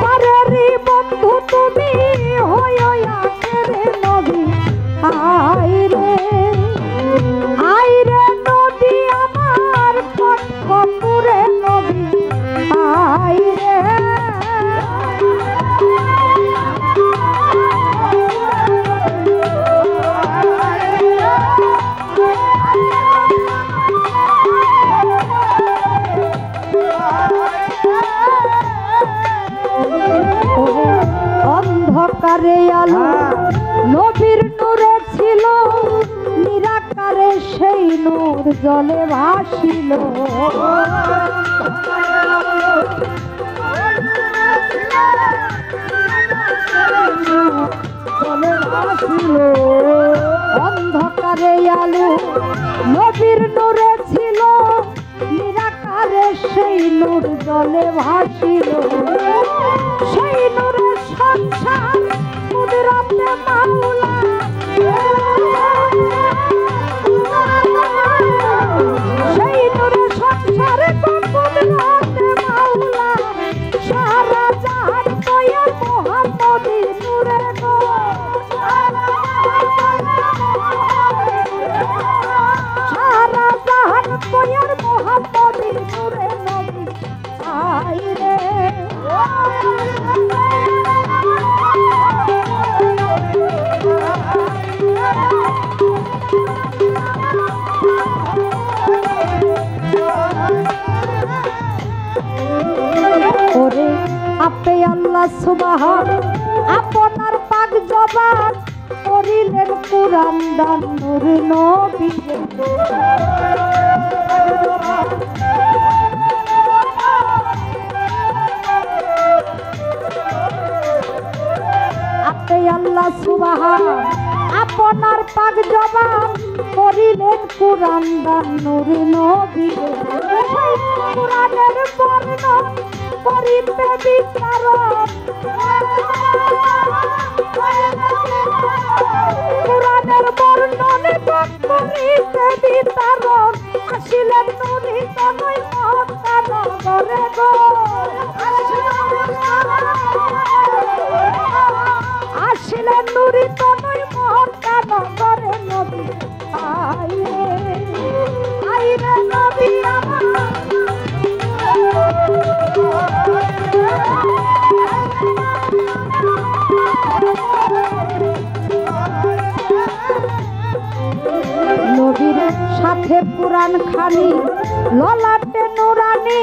Speaker 3: পারেরি বন্ধু তুমি হইয়া ছেড়ে নদী আইরে, আইরে নদী আমার কপুরে নদী আইরে। অন্ধকারে আলো নবীর নূরে ছিল, নিরাকারে সেই নূর জলে ভাসিল। অন্ধকারে আলো নবীর নূরে ছিল, নিরাকারে সেই নূর জলে ভাসিল। সেই নূরের সংসার কুদরতে মাওলা, সেই নূরের সংসারে কুদরতে মাওলা, সারা জাহান তৈয়ার মুহাম্মদী নূরে গো। সারা জাহান তৈয়ার মুহাম্মদী নূরে নবী আইরে। ওরে আপে আল্লাহ সুবহান, আপনার পাক জবান করিলেন কুরআন দান নূর নবীর আপনি আল্লাহ সুবহান আপনার পাক জবান করিলেন কুরআন দান নূর নবীর কুরআনের বর্ণন করিতে বিচারণ কুরআনের বর্ণন করিতে বিচারণ আসিলেন নূরি তনয় মক্কা নগরে গো আসিলেন নূরি তনয় মক্কা নগরে নবী আইরে নবী আমার নবীর সাথে পুরাণ খানি ললাটে নুরানি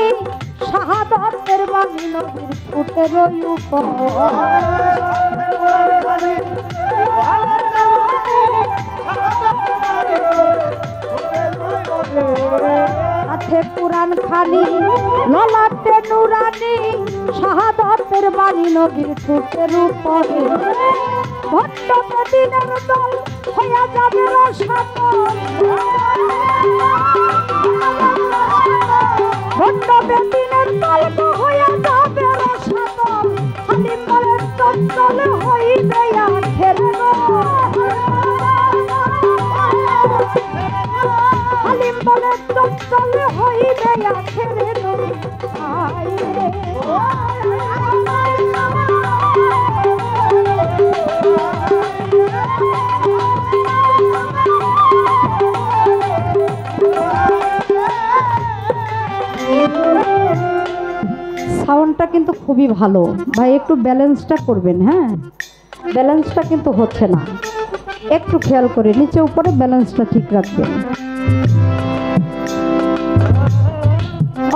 Speaker 3: শাহাদাতের বাণী নবীর ফুটের উপর সাথে পুরাণ খানি ললাটে নুরানি শাহাদাতের বাণী নবীর ফুটের উপরে ভট্ট দিনের দল হইয়া যাবে রসাতল ভট্ট দিনের দল হইয়া যাবে রসাতল হালিম বলে চঞ্চল হইবে আখেরে হালিম বলে চঞ্চল হইবে আখেরে সাউন্ডটা কিন্তু খুবই ভালো ভাই, একটু ব্যালেন্সটা করবেন। হ্যাঁ, ব্যালেন্সটা কিন্তু হচ্ছে না, একটু খেয়াল করে নিচে উপরে ব্যালেন্সটা ঠিক রাখবেন।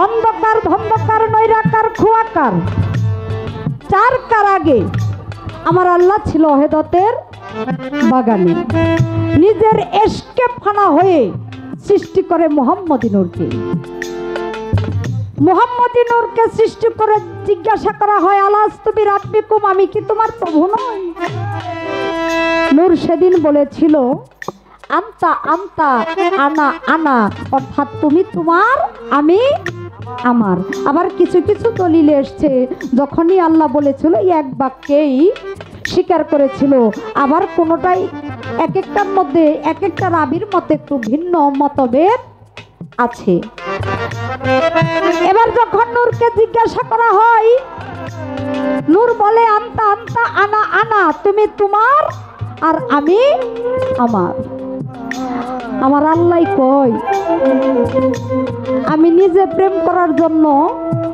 Speaker 3: অন্ধকার ধন্ধকার নৈরাকার খোয়াকার চার কার আগে আমার আল্লাহ ছিল হেদায়েতের বাগানে, নিজের এশকে ফানা হয়ে সৃষ্টি করে মুহাম্মদী নূরকে। মুহাম্মদী নূরকে সৃষ্টি করে জিজ্ঞাসা করা হয় আলাস্তু বিরাব্বিকুম, আমি কি তোমার প্রভু নই? নূর সেদিন বলেছিল আন্তা আন্তা আনা আনা, অর্থাৎ তুমি তোমার আমি আমার। আবার কিছু কিছু দলিলে এসছে যখনই আল্লাহ বলেছিল এক বাক্যেই স্বীকার করেছিল, আবার কোনোটাই এক একটার মধ্যে এক একটা রাবির মতে একটু ভিন্ন মতভেদ আছে। এবার যখন নূরকে জিজ্ঞাসা করা হয়, নূর বলে আন্তা আন্তা আনা আনা, তুমি তোমার আর আমি আমার। আমার আল্লাহ কয় আমি নিজে প্রেম করার জন্য,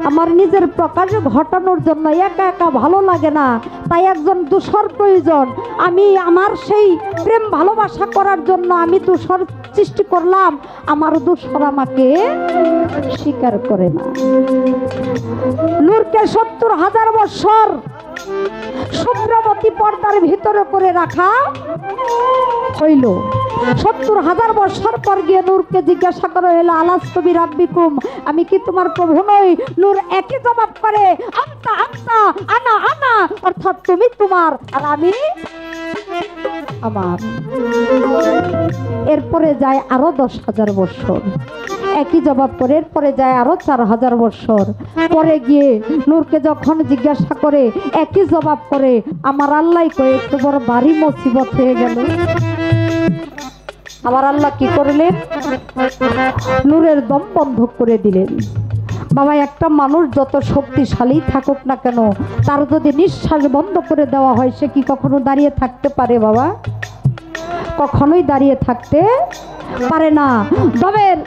Speaker 3: আমার নিজের প্রকাশ ঘটানোর জন্য একা একা ভালো লাগে না, তাই একজন দূষর প্রয়োজন। আমি আমার সেই প্রেম ভালোবাসা করার জন্য আমি দূষর সৃষ্টি করলাম, আমার দূষর আমাকে স্বীকার করে না। নূরকে ৭০,০০০ বছর শুভ্রবতী পর্দার ভিতরে করে রাখা হইল। ৭০,০০০ বছর পর গিয়ে নূরকে জিজ্ঞাসা করা হইল আলাস্তু বিরাব্বিকুম, আমি কি তোমার প্রভু নই? নূর একই জবাব করে আন্তা আন্তা আনা আনা, অর্থাৎ তুমি তোমার আর আমি আমার। এরপরে যায় আরো ১০,০০০ বছর, একই জবাব করে। এরপরে যায় আরো ৪,০০০ বছর পরে গিয়ে নূরকে যখন জিজ্ঞাসা করে একই জবাব করে। আমার আল্লাহ কয়ে একটু বড় ভারী মুসিবত হয়ে গেল। আমার আল্লাহ কি করলেন? নূরের দম বন্ধ করে দিলেন। বাবা, একটা মানুষ যত শক্তিশালী থাকুক না কেন, তার যদি নিঃশ্বাস বন্ধ করে দেওয়া হয়, সে কি কখনো দাঁড়িয়ে থাকতে পারে? বাবা, কখনোই দাঁড়িয়ে থাকতে পারে না। দমের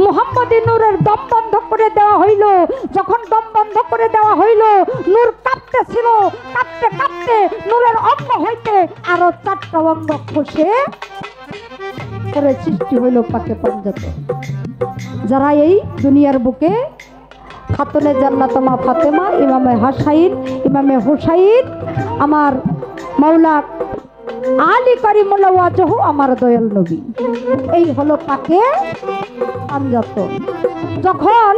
Speaker 3: মুহাম্মদী নূরের দম বন্ধ করে দেওয়া হইল। যখন দম বন্ধ করে দেওয়া হইল, নূর কাঁপতেছিল। কাঁপতে কাঁপতে নূরের অঙ্গ হইতে আরো ৪টা অঙ্গ খসে করে সৃষ্টি হইল পাকে পাঞ্জাতে। যারা এই দুনিয়ার বুকে খাতুনে জান্নাত মা ফাতেমা, ইমামে হাসাইন, ইমামে হুসাইন, আমার মাওলা আলী কারিমুল্লাহ ওয়াজহু আমার দয়াল নবী। এই হলো তাকে পাঞ্জাতন। যখন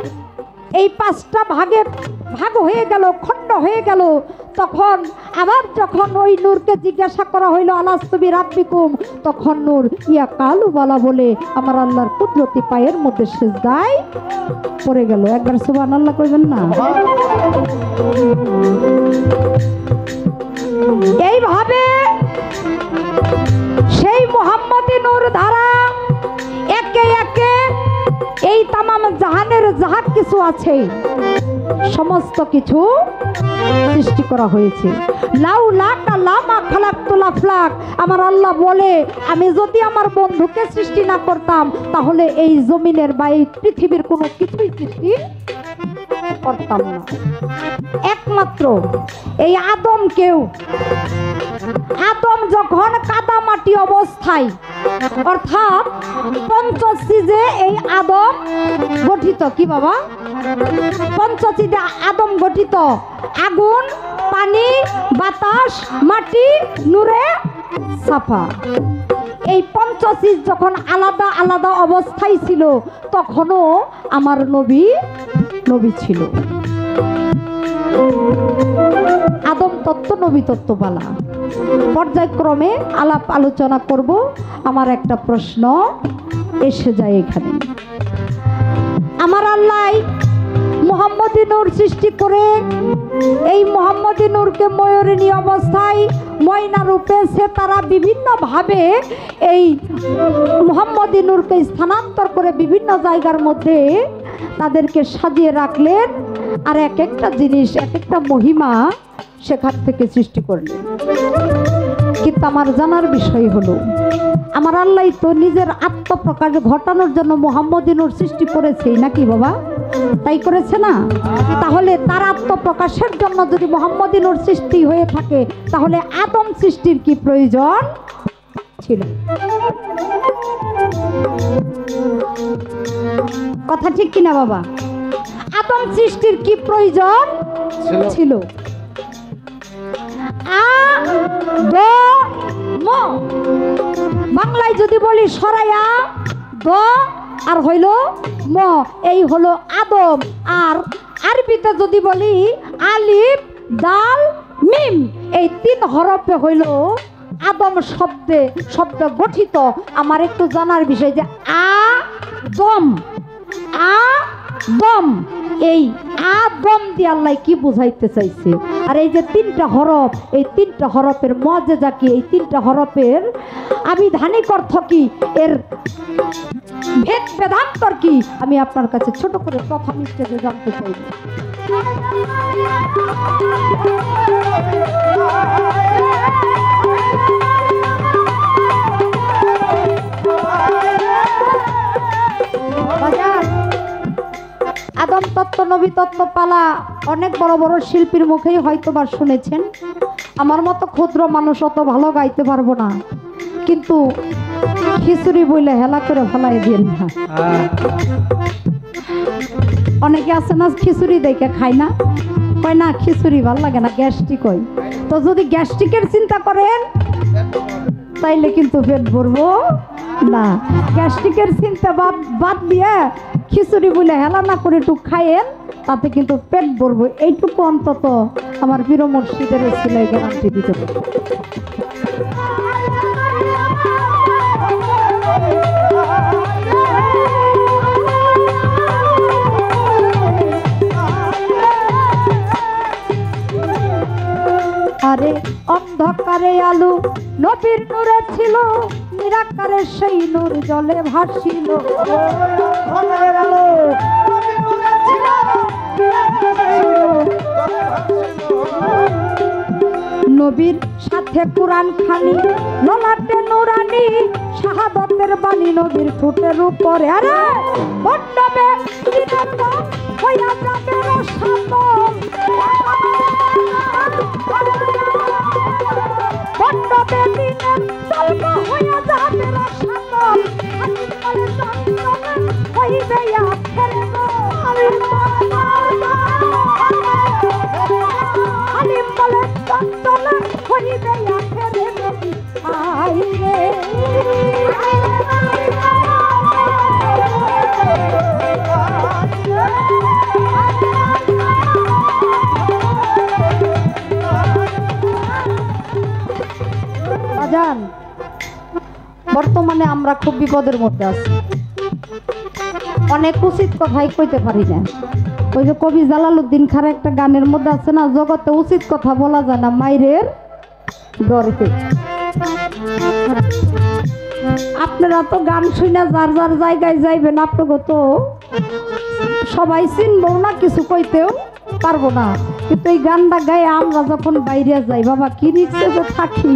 Speaker 3: এই পাঁচটা ভাগে ভাগ হয়ে গেল, খণ্ড হয়ে গেল, তখন আবার যখন ওই নূরকে জিজ্ঞাসা করা হইল আলাস্তু বিরাব্বিকুম, তখন নূর ইয়া কালু বলা বলে আমার আল্লাহর কুদরতি পায়ের মধ্যে সিজদায় পড়ে গেল। একবার সুবহানাল্লাহ কইবেন না? এইভাবে সেই মুহাম্মদী নূর ধারা একে একে এই তামাম জাহানের যাহা কিছু আছে সমস্ত কিছু সৃষ্টি করা হয়েছে। লাউলাকা লামা খালাকতুল আফলাক, আমার আল্লাহ বলে আমি যদি আমার বন্ধুকে সৃষ্টি না করতাম তাহলে এই জমিনের বা এই পৃথিবীর কোনো কিছুই সৃষ্টি করতাম না। একমাত্র এই আদমকেও, আদম যখন কাদামাটি অবস্থায় অর্থাৎ পঞ্চসিজে এই আদম গঠিত, কি বাবা? পঞ্চসিজে আদম গঠিত, আগুন, পানি, বাতাস, মাটি, নূরে সাফা। এই পঞ্চসিজ যখন আলাদা আলাদা অবস্থায় ছিল তখনও আমার নবী ছিল। আদম তত্ত্ব, নবী তত্ত্ব বালা পর্যায়ক্রমে আলাপ আলোচনা করব। আমার একটা প্রশ্ন এসে যায় এখানে। আমার আল্লাহ মুহাম্মদী নূর সৃষ্টি করে এই মুহাম্মদী নূরকে ময়ূরিণী অবস্থায় ময়না রূপে সে তারা বিভিন্নভাবে এই মুহাম্মদী নূরকে স্থানান্তর করে বিভিন্ন জায়গার মধ্যে তাদেরকে সাজিয়ে রাখলেন, আর এক একটা জিনিস, এক একটা মহিমা সেখান থেকে সৃষ্টি করলেন। কিন্তু আমার জানার বিষয় হলো আমার আল্লাহ তো নিজের আত্মপ্রকাশ ঘটানোর জন্য মুহাম্মদী নূর সৃষ্টি করেছে নাকি বাবা? তাই করেছে না? তাহলে তার আত্মপ্রকাশের জন্য যদি মুহাম্মদী নূর সৃষ্টি হয়ে থাকে তাহলে আদম সৃষ্টির কি প্রয়োজন ছিল? কথা ঠিক কিনা বাবা? আদম সৃষ্টির কি প্রয়োজন ছিল? বাংলায় যদি বলি সরাইয়া দ আর হইল ম, এই হলো আদম। আর আরবিতে যদি বলি আলিফ দাল মিম, এই তিন হরফে হইল আদম শব্দ গঠিত। আমার একটু জানার বিষয় যে আদম, আদম, এই আদম দিয়ে আল্লাহ কি বুঝাইতে চাইছে? আর এই যে তিনটা হরফ, এই তিনটা হরফের মজেজা কি? এই তিনটা হরফের আবিধানিক অর্থ কি? এর ভেদ বেদান্তর কি? আমি আপনার কাছে ছোট করে প্রথম স্টেজে জানতে চাই। আদম তত্ত্ব, নবী তত্ত্ব পালা অনেক বড় বড় শিল্পীর মুখেই হয়তো বা শুনেছেন। আমার মতো ক্ষুদ্র মানুষ অত ভালো গাইতে পারবো না, কিন্তু খিচুড়ি বইলে হেলা করে ফেলাই দিন না। অনেকে আছে না খিচুড়ি দেখে খায় না, কয় না খিচুড়ি ভাল লাগে না, গ্যাস্ট্রিক হয়। তো যদি গ্যাস্ট্রিকের চিন্তা করেন তাইলে কিন্তু পেট ভরবো না। গ্যাস্ট্রিকের চিন্তা বাদ দিয়ে খিচুড়ি বলে হেলা না করে একটু খায়েন, তাতে কিন্তু পেট ভরবো। এইটুকু অন্তত আমার প্রিয় মুর্শিদের ছেলে গ্যারান্টি দিতে পারে। আরে অন্ধকারে আলো নবীর নূরে ছিল, নিরাকারে সেই নূর জলে ভাসিল। নবীর সাথে কোরআন খানি, ললাটে নুরানি, শাহাদাতের বাণী নবীর ঠোঁটের উপরে। আরে বড্ডবে হইয়া যাবে রসাতল, বড্ডবে দিনের চলব হইয়া যাবে রসাতল, হইবে আখের আলিম বলে চঞ্চল হইবে আখের নবী হাইরে বাজান, বর্তমানে আমরা খুব বিপদের মধ্যে আছি, অনেক উচিত কথাই কইতে পারি না। ওই যে কবি জালালউদ্দিন খার একটা গানের মধ্যে আছে না, জগতে উচিত কথা বলা যায় না মাইরের ডরে। আপনারা তো গান শুনে যার যার জায়গায় যাইবেন, আপনাকে তো সবাই চিনবো না, কিছু কইতেও পারবো না, কিন্তু এই গানটা গায়ে আমরা যখন বাইরে যাই বাবা কি রিক্সে যে থাকি।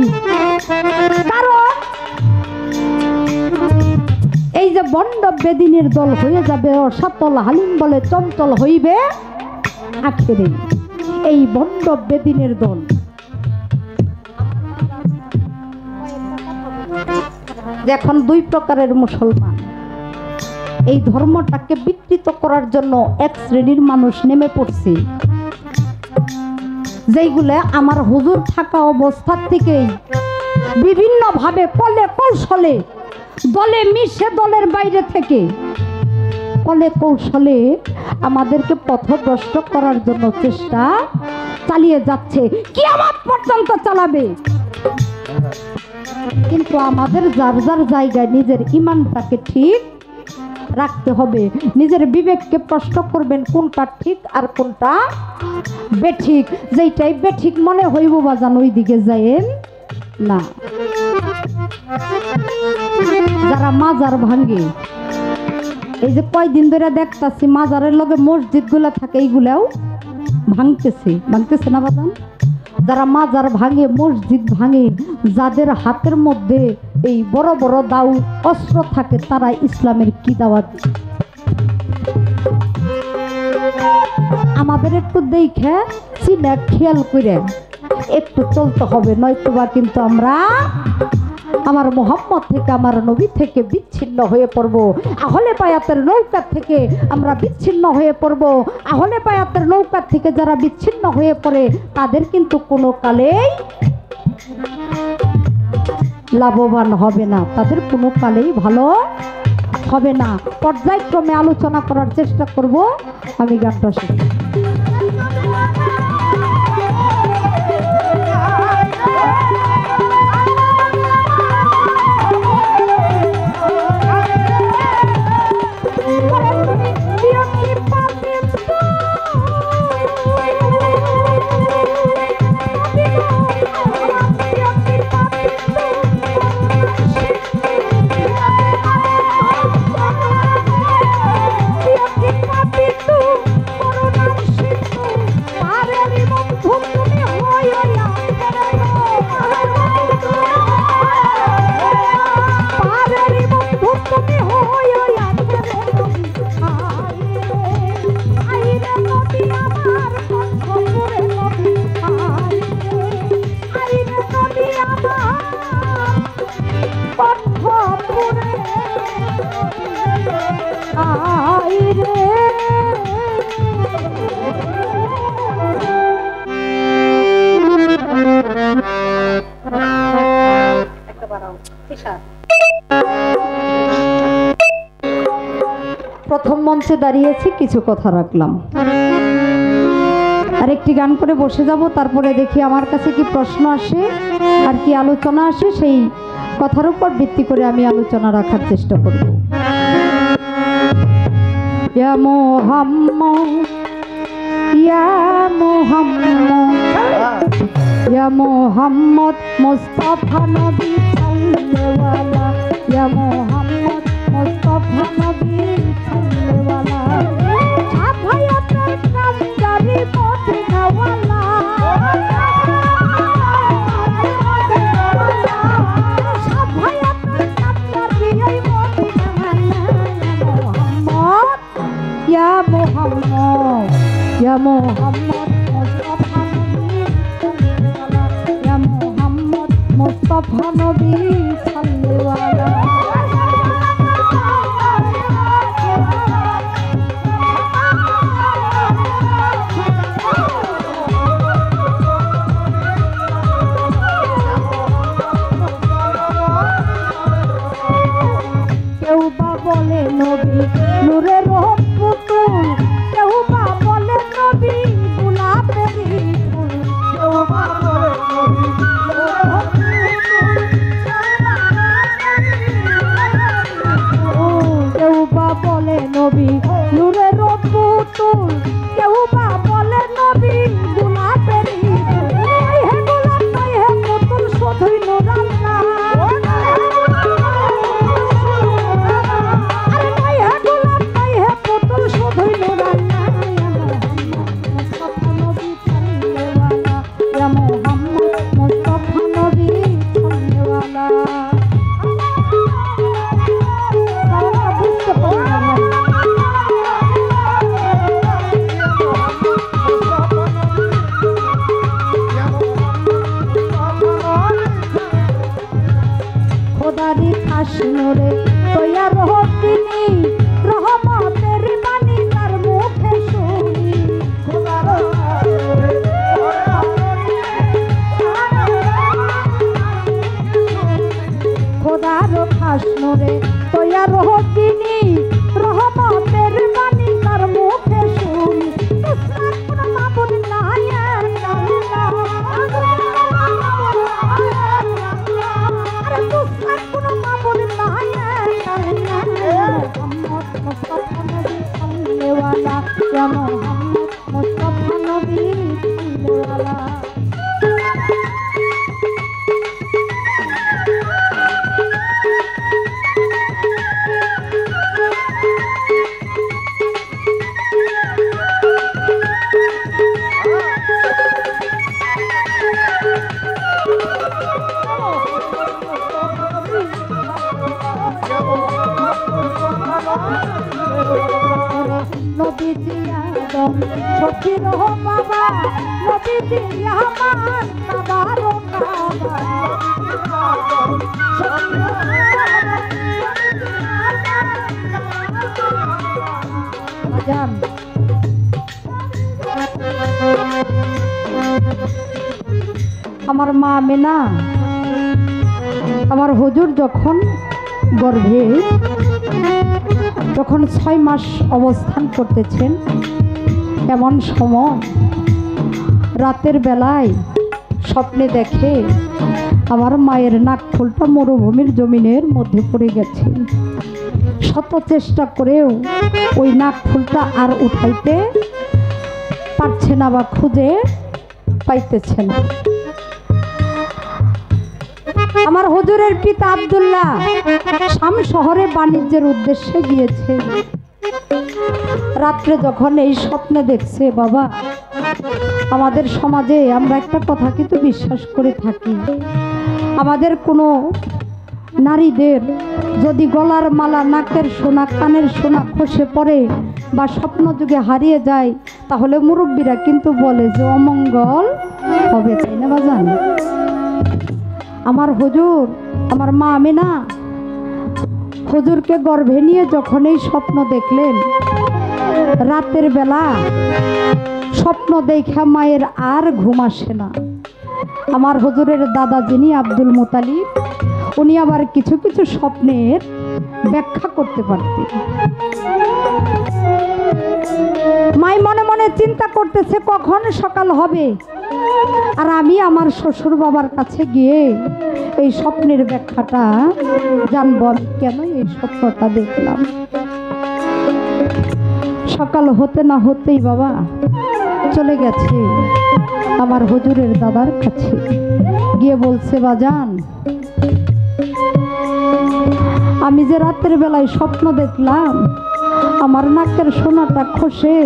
Speaker 3: কারণ এই যে বন্ড বেদিনের দল হয়ে যাবে অসাতল, হালিম বলে চঞ্চল হইবে আখেরে। এই বন্ড বেদিনের দল এখন দুই প্রকারের মুসলমান। এই ধর্মটাকে বিকৃত করার জন্য এক শ্রেণীর মানুষ নেমে পড়ছে, যেইগুলো আমার হুজুর থাকা অবস্থা থেকেই বিভিন্ন ভাবে কলে কৌশলে দলে মিশে দলের বাইরে থেকে কলে কৌশলে আমাদেরকে পথভ্রষ্ট করার জন্য চেষ্টা চালিয়ে যাচ্ছে, কিয়ামত পর্যন্ত চালাবে। কিন্তু আমাদের যার যার জায়গায় নিজের ঈমানটাকে ঠিক রাখতে হবে, নিজের বিবেককে প্রশ্ন করবেন কোনটা ঠিক আর কোনটা বেঠিক। যেইটাই বেঠিক মনে হইব বাজান ওই দিকে যায়েন না। যারা মাজার ভাঙ্গে, এই যে কয়দিন ধরে দেখতাছি মাজারের লগে মসজিদ গুলা থাকে, এইগুলাও ভাঙতেছে না বাজান। যারা মাজার ভাঙে, মসজিদ ভাঙে, যাদের হাতের মধ্যে এই বড় বড় দাও অস্ত্র থাকে, তারা ইসলামের কি দাওয়াত? আমাদের একটু দেখে চিনে খেয়াল করে একটু চলতে হবে, নয়তোবা কিন্তু আমরা আমার মোহাম্মদ থেকে, আমার নবী থেকে বিচ্ছিন্ন হয়ে পড়ব। আহলে বায়াতের নৌকা থেকে আমরা বিচ্ছিন্ন হয়ে পড়ব। আহলে বায়াতের নৌকা থেকে যারা বিচ্ছিন্ন হয়ে পড়ে তাদের কিন্তু কোনো কালেই লাভবান হবে না, তাদের কোনো কালেই ভালো হবে না। পর্যায়ক্রমে আলোচনা করার চেষ্টা করব। আমি গানটা শুনি। প্রথম মঞ্চে দাঁড়িয়েছি, কিছু কথা রাখলাম, আর একটি গান করে বসে যাব। তারপরে দেখি আমার কাছে কি প্রশ্ন আসে আর কি আলোচনা আসে, সেই কথার উপর ভিত্তি করে আমি আলোচনা রাখার চেষ্টা করব। ইয়া মুহাম্মদ, ইয়া মুহাম্মদ, ইয়া মুহাম্মদ মুস্তাফা নবী সাল্লাল্লাহু, ইয়া মুহাম্মদ মুস্তাফা নবী সাল্লাল্লাহু, সাফায়াতের কামদারি মদিনাওয়ালা, সাফায়াতের কামদারি ওই মদিনাওয়ালা। মুহাম্মদ, ইয়া মুহাম্মদ, ইয়া মুহাম্মদ মুস্তাফা নবী সাল্লাল্লাহু, ইয়া মুহাম্মদ মুস্তাফা নবী সাল্লাল্লাহু। কেউ বা বলে নবী নূরের পুতুল, কেউ বা বলে নবী গোলাপের হে গোলাপ নয় হে পুতুল শুধুই নূর আল্লাহ। আরে নয় হে গোলাপ নয় হে পুতুল শুধুই নূর আল্লাহ। মুস্তাফা নবী সাল্লেওয়ালা, ইয়া মুহাম্মদ মুস্তাফা নবী সাল্লেওয়ালা। খোদারি খাসনুরে তৈয়ার তিনি রহমতের বাণী তার মুখে শুনি। খোদার খাসনুরে তৈয়ার তিনি রহমতের বাণী তার মুখে শুনি। কোনো মাবুদ নাই আল্লাহ, আরে দুসরা কোনো মাবুদ নাই আল্লাহ। মুহাম্মদ মুস্তাফা নবী সাল্লেওয়ালা, ইয়া মুহাম্মদ মুস্তাফা নবী সাল্লেওয়ালা। নবীজি আদম সখীর বাবা, নবীজি আমার বাবারও বাবা। আজান আমার মা আমেনা, আমার হুজুর যখন গর্ভে যখন 6 মাস অবস্থান করতেছেন, এমন সময় রাতের বেলায় স্বপ্নে দেখে আমার মায়ের নাকফুলটা মরুভূমির জমিনের মধ্যে পড়ে গেছে। শত চেষ্টা করেও ওই নাকফুলটা আর উঠাইতে পারছে না বা খুঁজে পাইতেছে না। আমার হুজুরের পিতা আব্দুল্লাহ শাম শহরে বাণিজ্যের উদ্দেশ্যে গিয়েছে। রাত্রে যখন এই স্বপ্নে দেখছে, বাবা আমাদের সমাজে আমরা একটা কথা কিন্তু বিশ্বাস করে থাকি, আমাদের কোনো নারীদের যদি গলার মালা, নাকের সোনা, কানের সোনা খসে পড়ে বা স্বপ্ন যুগে হারিয়ে যায়, তাহলে মুরব্বীরা কিন্তু বলে যে অমঙ্গল হবে, তাই না বাজান? আমার হুজুর, আমার মা আমেনা হুজুরকে গর্ভে নিয়ে যখন এই স্বপ্ন দেখলেন, রাতের বেলা স্বপ্ন দেখা মায়ের আর ঘুম আসে না। আমার হুজুরের দাদা যিনি আব্দুল মুতালিব, উনি আবার কিছু কিছু স্বপ্নের ব্যাখ্যা করতে পারতেন। মাই মনে মনে চিন্তা করতেছে কখন সকাল হবে, আর আমি আমার শ্বশুর বাবার কাছে গিয়ে এই স্বপ্নের ব্যাখ্যাটা জানবো, আমি কেন এই স্বপ্নটা দেখলাম। সকাল হতে না হতেই বাবা চলে গেছে আমার হুজুরের দাদার কাছে, গিয়ে বলছে, বাজান আমি যে রাতের বেলায় স্বপ্ন দেখলাম, আমার নাকের সোনাটা খসে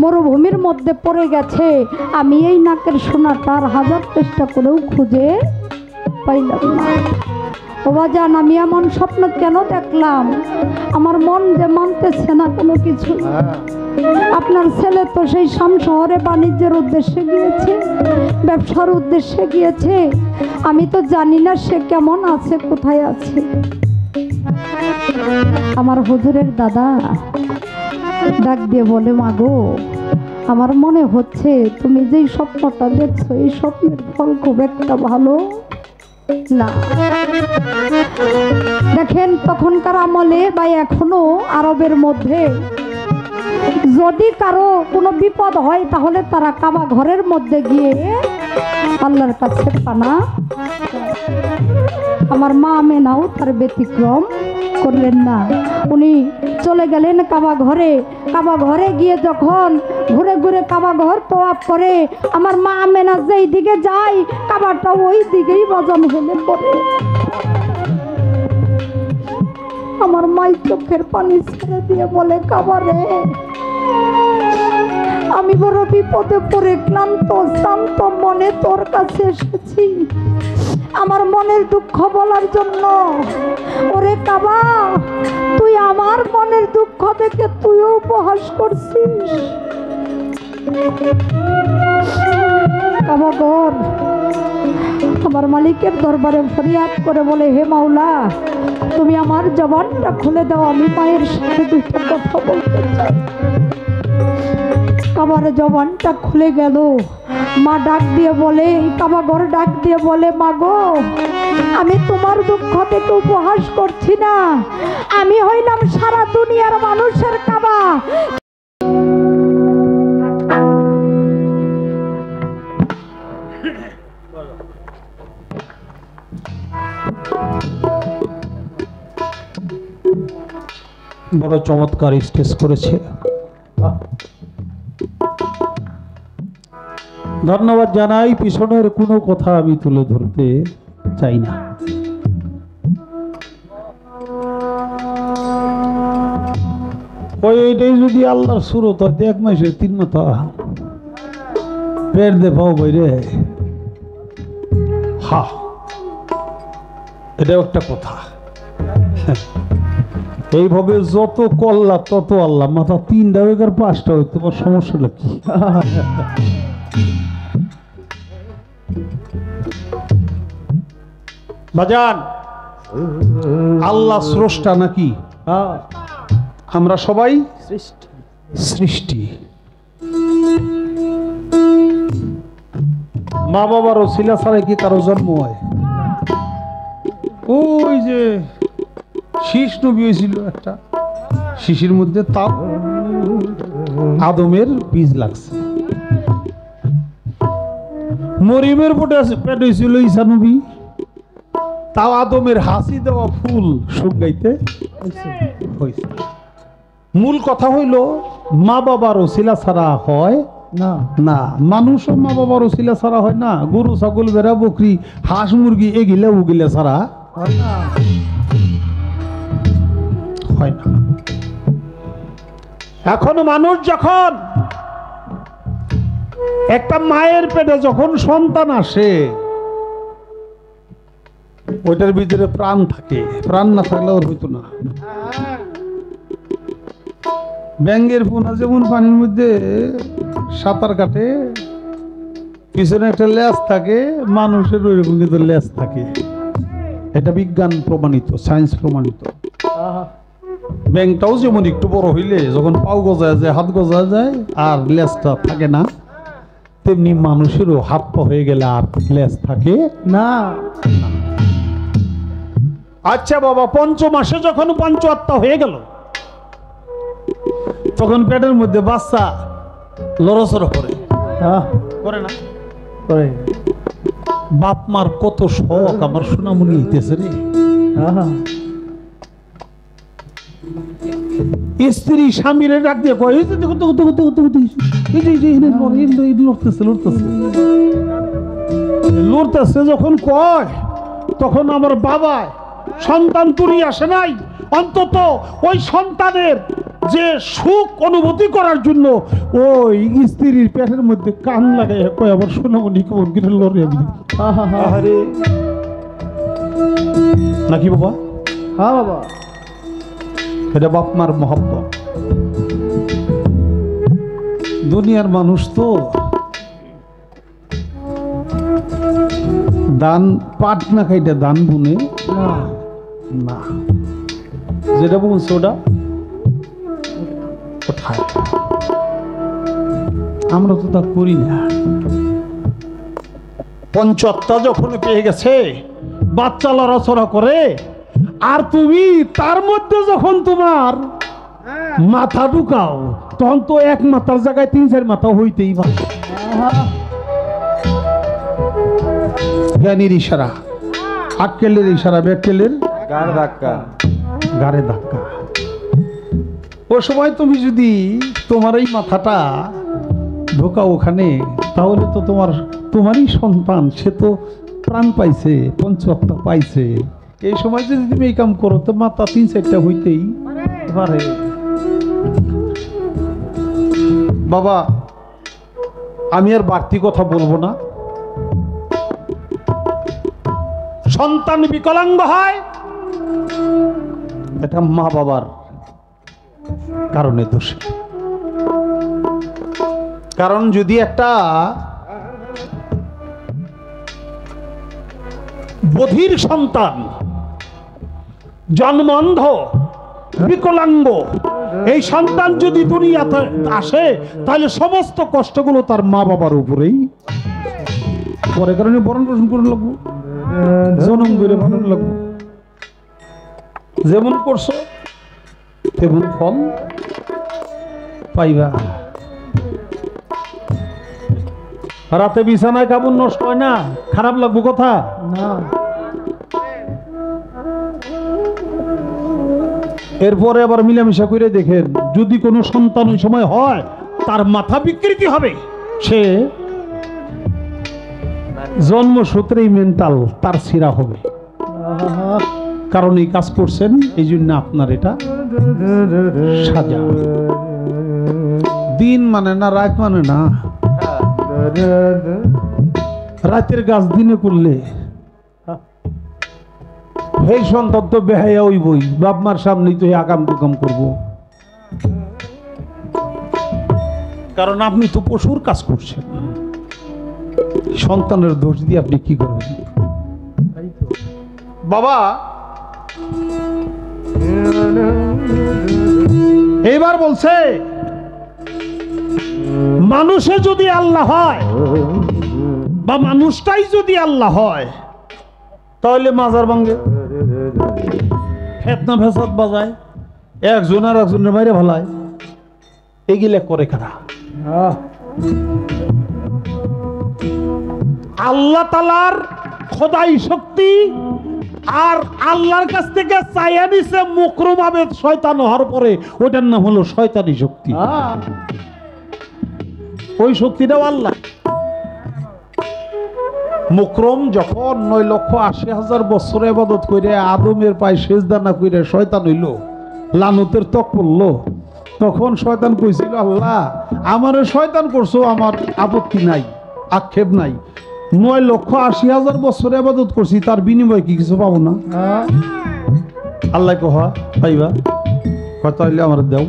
Speaker 3: মরুভূমির মধ্যে পড়ে গেছে, আমি এই নাকের সোনাটা আর হাজার চেষ্টা করেও খুঁজে পাইলাম না। ও বাজান আমি এমন স্বপ্ন কেন দেখলাম? আমার মন যে মানতেছে না কোনো কিছু। আপনার ছেলে তো সেই শাম শহরে বাণিজ্যের উদ্দেশ্যে গিয়েছে, ব্যবসার উদ্দেশ্যে গিয়েছে, আমি তো জানি না সে কেমন আছে, কোথায় আছে। আমার হুজুরের দাদা ডাক দিয়ে বলে, মাগো আমার মনে হচ্ছে তুমি যেই স্বপ্নটা দেখছো এই স্বপ্নের ফল খুব একটা ভালো না। দেখেন তখনকার আমলে বা এখনো আরবের মধ্যে যদি কারো কোনো বিপদ হয় তাহলে তারা কাবা ঘরের মধ্যে গিয়ে আল্লাহর কাছে পানা। আমার মা আমেনাও তার ব্যতিক্রম করলেন না। উনি চলে গেলেন কাবা ঘরে। কাবা ঘরে গিয়ে যখন ঘুরে ঘুরে কাবা ঘর তওয়াফ করে, আমার মা আমেনা যেই দিকে যায় কাবাটা ওই দিকেই বাজান হলে পড়ে। আমার মাই চোখের পানি ছেড়ে দিয়ে বলে, কাবা রে, আমি বড় বিপদে পড়ে ক্লান্ত শান্ত মনে তোর কাছে এসেছি আমার মনের দুঃখ বলার জন্য। ওরে কাবা, তুই আমার মনের দুঃখ দেখে তুইও উপহাস করছিস। কাবা ঘর আমার মালিকের দরবারে ফরিয়াদ করে বলে, হে মাওলা, তুমি আমার জবানটা খুলে দাও, আমি মায়ের সাথে দুইটা কথা বলতে চাই। কাবার জবানটা খুলে গেল। মা ডাক দিয়ে বলে, কাবা ঘর ডাক দিয়ে বলে, মা গো, আমি তোমার দুঃখ থেকে উপহাস করছি না, আমি হইলাম সারা দুনিয়ার মানুষের কাবা।
Speaker 1: বড় চমৎকার স্টেজ করেছে। ধন্যবাদ জানাই। পিছনের কোনো কথা আমি তুলে ধরতে চাই না। ওইটাই যদি আল্লাহর সুরত হয়, এক মাসে 3 মাথা পেট দে পাও বাইরে। হা, এটা একটা কথা। এইভাবে যত কল্লা তত আল্লাহ। মাথা 3টা হোক আর 5টা হোক, তোমার সমস্যাটা কি? বাজান, আল্লাহ স্রষ্টা নাকি? আমরা সবাই সৃষ্টি। মা বাবার ওসিলা ছাড়া কি কারো জন্ম হয়? ওই যে শীষ নবী হয়েছিল একটা, শিশির মধ্যে তাও আদমের বীজ লাগছে। মরিমের পেট হয়েছিল ঈসা নবী, তাও আদমের হাসি দেওয়া ফুল শুকাইতে হয়েছে। মূল কথা হইল, মা বাবার ওসিলা ছাড়া হয় না। না, মানুষও মা বাবার ওসিলা ছাড়া হয় না। গরু ছাগল ভেড়া বকরি হাঁস মুরগি এগিলা উগিলা ছাড়া হয় না। এখন মানুষ যখন একটা মায়ের পেটে যখন সন্তান আসে, ওইটার ভিতরে প্রাণ থাকে। প্রাণ না থাকলে ওর হইতো না। ব্যাঙের পোনা যেমন পানির মধ্যে সাঁতার কাটে, পিছনে একটা লেজ থাকে, মানুষের ওইরকম কিন্তু লেজ থাকে। এটা বিজ্ঞান প্রমাণিত, সায়েন্স প্রমাণিত। ব্যাংকটাও যেমন একটু বড় হইলে যখন পাও গজায় যায়, হাত গজায় যায়, আর লেজটা থাকে না, তেমনি মানুষেরও হাত পা হয়ে গেলে আর লেজ থাকে না। আচ্ছা বাবা, 5 মাসে যখন 5 আত্মা হয়ে গেল, তখন পেটের মধ্যে বাচ্চা লড়াচড়া করে, করে না? করে। বাপ মার কত শখ আমার সোনামণি হইতেছে রে। স্ত্রী স্বামীরে ডাক দিয়ে কয়, লড়তেছে যখন কয়, তখন আমার বাবা সন্তান তুলি আসে নাই, অন্তত ওই সন্তানের যে সুখ অনুভূতি করার জন্য ওই স্ত্রীর পেটের মধ্যে কান লাগাই কয়, আবার সোনামণি কেমন করে লড়ে আমি। নাকি বাবা? হ্যাঁ বাবা, এটা বাপ মার মহব্বত। দুনিয়ার মানুষ তো দান পাট না খাইটা দান বুনে না, যেটা বলছে ওটা কোথায়? আমরা তো তা করি না। 5 আত্মা যখন পেয়ে গেছে, বাচ্চা লড়াচড়া করে, আর তুমি তার মধ্যে যখন তোমার মাথা ঢুকাও, তখন তো 1 মাথার জায়গায় 3-4 মাথা হইতেই পারে। জ্ঞানীর ইশারা, আক্কেলের ইশারা, ব্যাক্কেলের
Speaker 2: গার ধাক্কা।
Speaker 1: গাড়ে ধাক্কা। ও সময় তুমি যদি তোমার এই মাথাটা ঢোকাও ওখানে, তাহলে তো তোমারই সন্তান, সে তো প্রাণ পাইছে, পঞ্চত্তা পাইছে। এই সময় যদি তুমি এই কাম করো তো মাথা 3-4টা হইতেই পারে। বাবা, আমি আর বাড়তি কথা বলবো না। সন্তান বিকলাঙ্গ হয়, এটা মা বাবার কারণে দোষ। কারণ যদি একটা বধির সন্তান, জন্মন্ধ, বিকলাঙ্গ, এই সন্তান যদি দুনিয়াতে আসে, তাহলে সমস্ত কষ্টগুলো তার মা বাবার উপরেই পরে। কারণে বরণ পোষণ করে লাগবো, জনম করে ভরণ লাগবো। যেমন করছো তেমন ফল পাইবা। রাতে বিছানায় কাপড় নষ্ট হয় না, খারাপ লাগবো কথা না। এরপরে আবার মিলামিশা করে দেখেন, যদি কোনো সন্তান ওই সময় হয়, তার মাথা বিকৃতি হবে। সে জন্মসূত্রেই মেন্টাল তার ছিঁড়া হবে। কারণ এই কাজ করছেন, এই জন্য আপনার এটা সাজা। দিন মানে না, রাত মানে না। রাতের কাজ দিনে করলে এই সন্তান তো বেহাইয়া হইবই, বাপ মার সামনেই তো আকাম কুকাম করব। কারণ আপনি তো পশুর কাজ করছেন। সন্তানের দোষ দিয়ে আপনি কি করবেন? বাবা, এইবার বলছে মানুষে যদি আল্লাহ হয় বা মানুষটাই যদি আল্লাহ হয়, তাহলে মাজার ভাঙ্গে, ফেতনা ফেসাদ বাজায়, একজন আর একজনের বাইরে ভালায়, এগুলা করে কারা? আল্লাহ তাআলার খোদাই শক্তি আর আল্লাহর কাছ থেকে চাইয়া নিছে মুকরম আবেদ শয়তান হওয়ার পরে, ওটার নাম হলো শয়তানি শক্তি। ওই শক্তিটাও আল্লাহ। মুকরম যখন 9,80,000 বছর ইবাদত করে আদমের পায়ে সেজদা না করে শয়তান হইল, লানতের ত্বক পড়লো, তখন শয়তান কইছিল, আল্লাহ আমারে শয়তান করছো, আমার আপত্তি নাই, আক্ষেপ নাই। 9,80,000 বছর ইবাদত করছি, তার বিনিময়ে কি কিছু পাবো না? আল্লাহ কহ পাইবা, কথা হইলে আমার দাও,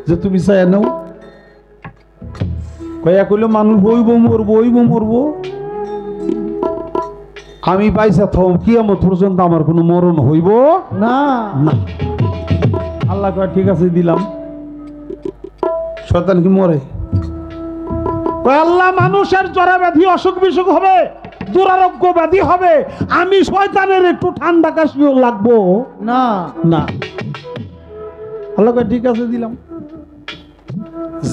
Speaker 1: যে তুমি চাই নাও। কয়া কইল মানুষ হইব মরবো, হইব মরবো, আমি পাইছা থম কিয়ামত পর্যন্ত আমার কোনো মরণ হইব না। আল্লাহ কয় ঠিক আছে দিলাম। শয়তান কি মরে? আল্লাহ মানুষের জরা ব্যাধি, অসুখ বিসুখ হবে, দুরারোগ্য ব্যাধি হবে, আমি শয়তানের একটু ঠান্ডা কাশিও লাগবো না। না, আল্লাহ কয় ঠিক আছে দিলাম।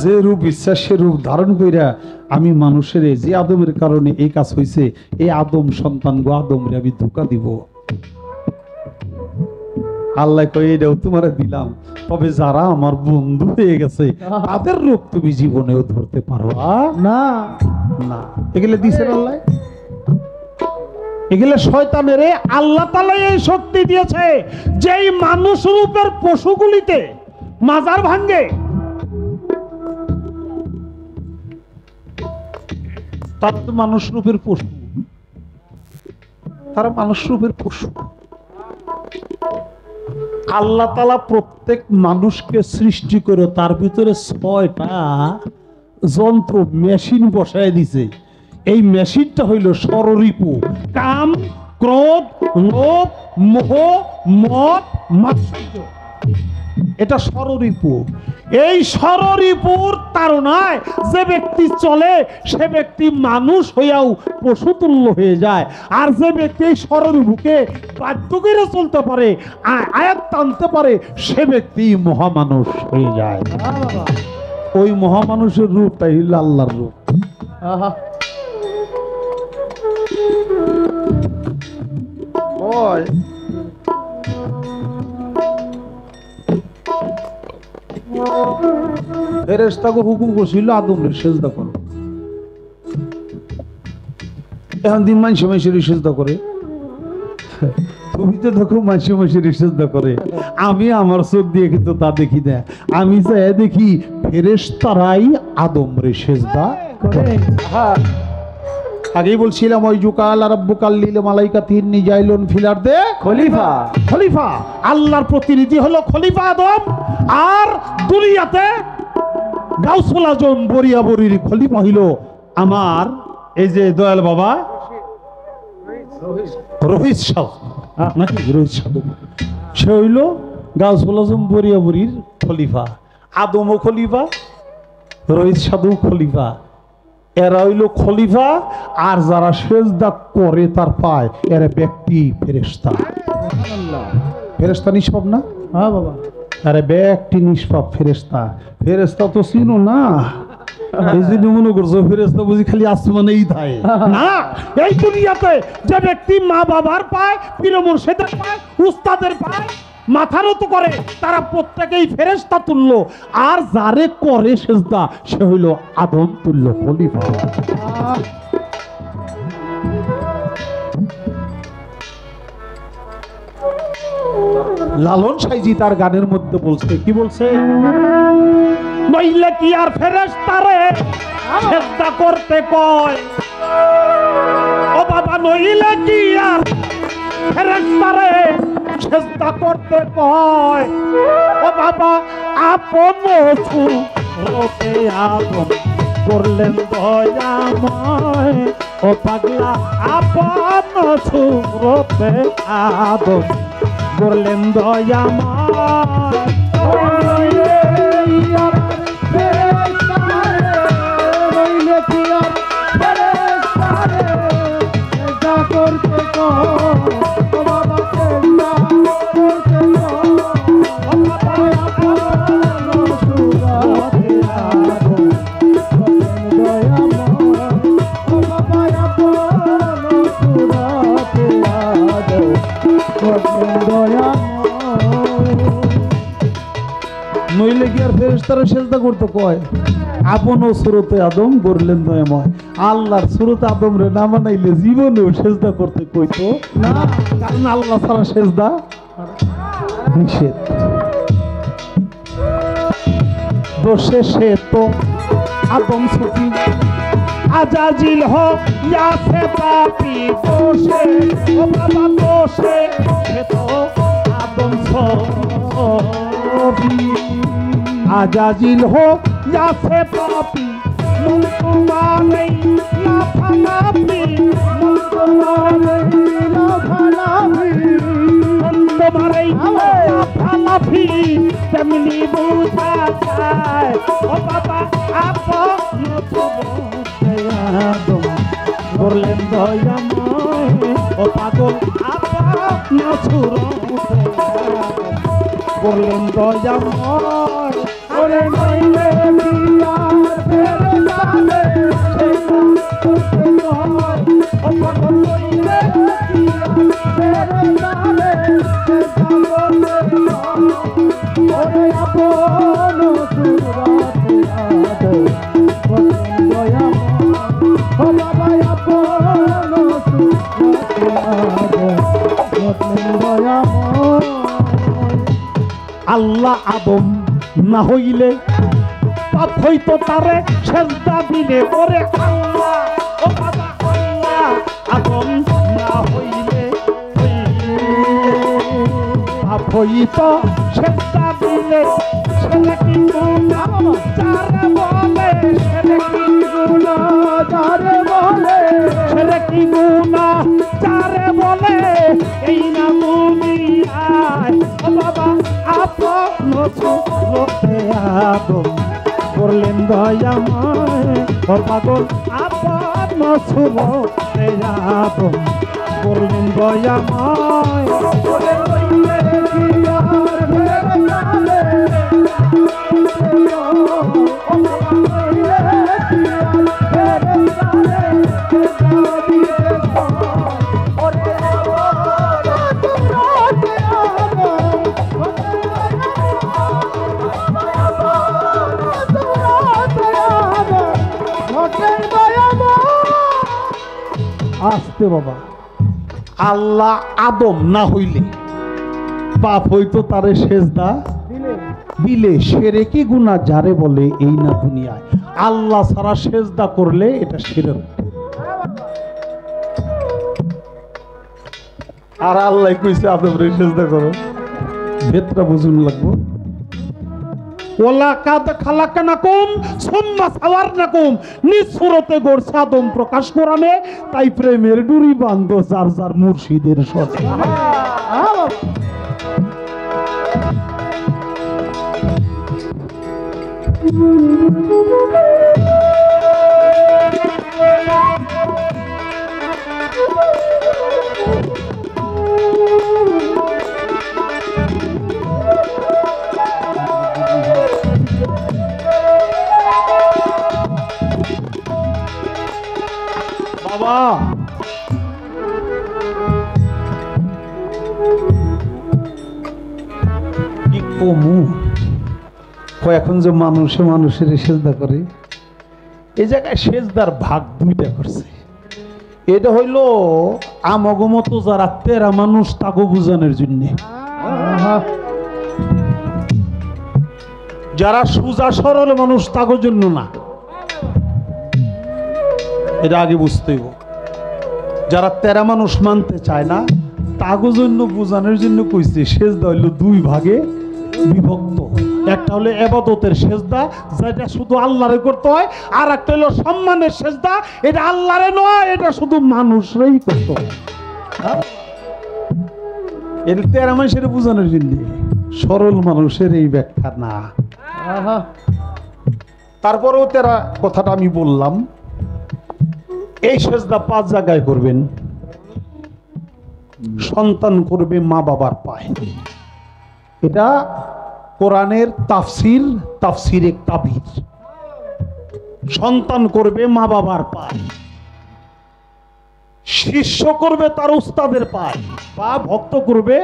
Speaker 1: যে রূপ ইচ্ছা সে রূপ ধারণ কইরা আমি মানুষের, যে আদমের কারণে এই কাজ হইছে, এই আদম সন্তান গো আদমরে আমি ধোঁকা দিব। আল্লাহ কয় এটাও তোমারে দিলাম, তবে যারা আমার বন্ধু হয়ে গেছে তাদের রূপ তুমি জীবনেও ধরতে পারবা না। না, এগুলো দিছেন আল্লাহ, এগুলো শয়তানের। আল্লাহ তাআলা এই শক্তি দিয়েছে, যেই মানুষ রূপের পশুগুলিতে মাজার ভাঙ্গে, তারা তো মানুষ রূপের পশু, তারা মানুষ রূপের পশু। আল্লাহ তাআলা প্রত্যেক মানুষকে সৃষ্টি করে তার ভিতরে 6টা যন্ত্র মেশিন বসায় দিছে। এই মেশিনটা হইল ষড়রিপু, কাম, ক্রোধ, লোভ, মোহ, মদ, মাৎসর্য। এটা ষড়রিপু। এই ষড়রিপুর তাড়নায় যে ব্যক্তি চলে, সে ব্যক্তি মানুষ হইয়াও পশুতুল্য হয়ে যায়। আর যে ব্যক্তি এই ষড়রিপুকে বাধ্য করে চলতে পারে, আয়াত টানতে পারে, সে ব্যক্তি মহামানুষ হয়ে যায়। ওই মহামানুষের রূপটাই হইল আল্লাহর রূপ। কয় ফেরেশতাকে হুকুম করছিল আদমরে সেজদা করো। এখন দিন মানুষ মানুষের সেজদা করে, তুমি তো দেখো মানুষ মানুষের সেজদা করে, আমি আমার চোখ দিয়ে কিন্তু তা দেখি না। আমি যে দেখি ফেরেশতারাই আদমরে সেজদা করে। আগেই বলছিলাম ওই জুকাল রাব্বুকাল লিল মালাইকাতিন নিজাইলুন ফিল আরদে খলিফা। খলিফা আল্লাহর প্রতিনিধি হলো খলিফা আদম, আর দুনিয়াতে গাউসুল আজম বরিয়াবরির খলিফা হইল আমার এই যে দয়াল বাবা রোহিত শাহ নাকি রোহিত সাধু, সে হইল গাউসুল আজম বরিয়াবরির খলিফা। আদমও খলিফা, রোহিত সাধু খলিফা, এরা হইল খলিফা। আর যারা সেজদা করে তার পায় এরা ব্যক্তি ফেরেশতা। ফেরেশতা নিষ্পাপ না? হ্যাঁ বাবা, আরে ব্যক্তি নিষ্পাপ ফেরেশতা। ফেরেশতা তো চিনো না, এই জন্য মনে করছো ফেরেশতা বুঝি খালি আসমানেই থাকে না। এই দুনিয়াতে যে ব্যক্তি মা বাবার পায়, পীর মুর্শিদের পায়, উস্তাদের পায়, মাথা নত করে, তারা প্রত্যেকেই ফেরেশতা তুল্য। আর যারে করে সেজদা সে হইল আদম তুল্য খলিফা। লালন সাইজি তার গানের মধ্যে বলছে, কি বলছে? নইলে কি আর ফেরেশতারে সেজদা করতে কয়, ও বাবা নইলে কি আর ফেরেশতারে সেজদা করতে কয়, ও বাবা আপন রূপে আদম করলেন দয়াময়, ও পাগলা আপন রূপে আদম করলেন দয়াময়। নইলে কি আর ফেরেশতারা সেজদা করতে কয়, আপন সুরতে আদম গড়লেন দয়াময়। আল্লাহর সুরতে আদম রে না মানাইলে জীবনেও সেজদা করতে কইতো না, কারণ আল্লাহ ছাড়া সেজদা নিষেধ। দোষে সে তো আদম সুফি, আজাজিল হোক ইয়াসে পাপি, দোষে ও বাবা দোষে সে তো আদম সুফি, আজাজিল হোক ইয়াসে পাপি, মুলকুমানেই লাফালাফি, মুলকুমানেই লাফালাফি, তোমারই লাফালাফি তেমনি বুঝা যায়, ও বাবা আপন আদম করলেন দয়াময়, ও পাগল আপন করলেন দয়াময়। ওরে নইলে কি আর ফেরেশতারে সেজদা করতে কয়, ও পাগল নইলে কি আর ফেরেশতারে সেজদা করতে কয়, ওরে আপন সুরতে আদম করলেন দয়াময়, ও বাবা আপন সুরতে আদম করলেন দয়াময়। আল্লাহ আদম না হইলে পাপ হইতো তারে সেজদা দিলে, ওরে আল্লাহ ও বাবা আল্লাহ আদম না হইলে পাপ হইতো সেজদা দিলে, সেটা কি গুনাহ যারে বলে, সেটা কি গুনাহ যারে বলে, সেটা কি গুনাহ যারে বলে, এই না দুনিয়ায় ও বাবা আপন রূপে আদম করলেন দয়াময়, ও পাগল আপন রূপে আদম করলেন দয়াময়। বুঝতে বাবা, আল্লাহ আদম না হইলে পাপ হইতো তারে সেজদা দিলে। শিরকি গুনাহ যারে বলে এই না দুনিয়ায়, আল্লাহ ছাড়া সেজদা করলে এটা শিরক। আর আল্লাহ কইছে আপনি সেজদা করো, ভেতরা বুঝুন লাগবো। ওলা কাদ খালাকানাকুম সুম্মা সাওয়ারনাকুম, নিজ সুরতে গড়ছে আদম প্রকাশ কোরআনে, তাই প্রেমের ডুরি বান্ধ যার যার মুর্শিদের সাথে। বাবা কি কমু, এখন যে মানুষে মানুষের সেজদা করে, এই জায়গায় সেজদার ভাগ দুইটা করছে। এটা হইল আমগমত যারা তেরা মানুষ তাকে বুঝানোর জন্য, যারা সুজা সরল মানুষ তাকে জন্য না। এটা আগে বুঝতে হইব। যারা তেরা মানুষ মানতে চায় না তাগো জন্য বোঝানোর জন্য কইছে সেজদা হইল দুই ভাগে বিভক্ত। একটা হলো ইবাদতের সেজদা, যেটা শুধু আল্লাহরে করতে হয়, আর একটা হলো সম্মানের সেজদা, এটা আল্লাহরে নয়, এটা শুধু মানুষরাই করতে হয়। এটা তেরা মানুষের বোঝানোর জন্য, সরল মানুষের এই ব্যাখ্যা না। তারপরেও তেরা কথাটা আমি বললাম, এই সেজদা 5 জায়গায় করবেন। সন্তান করবে মা বাবার পায়, এটা কোরআনের তাফসিরে কাবীর। সন্তান করবে মা বাবার পায়, শিষ্য করবে তার উস্তাদের পায়, বা ভক্ত করবে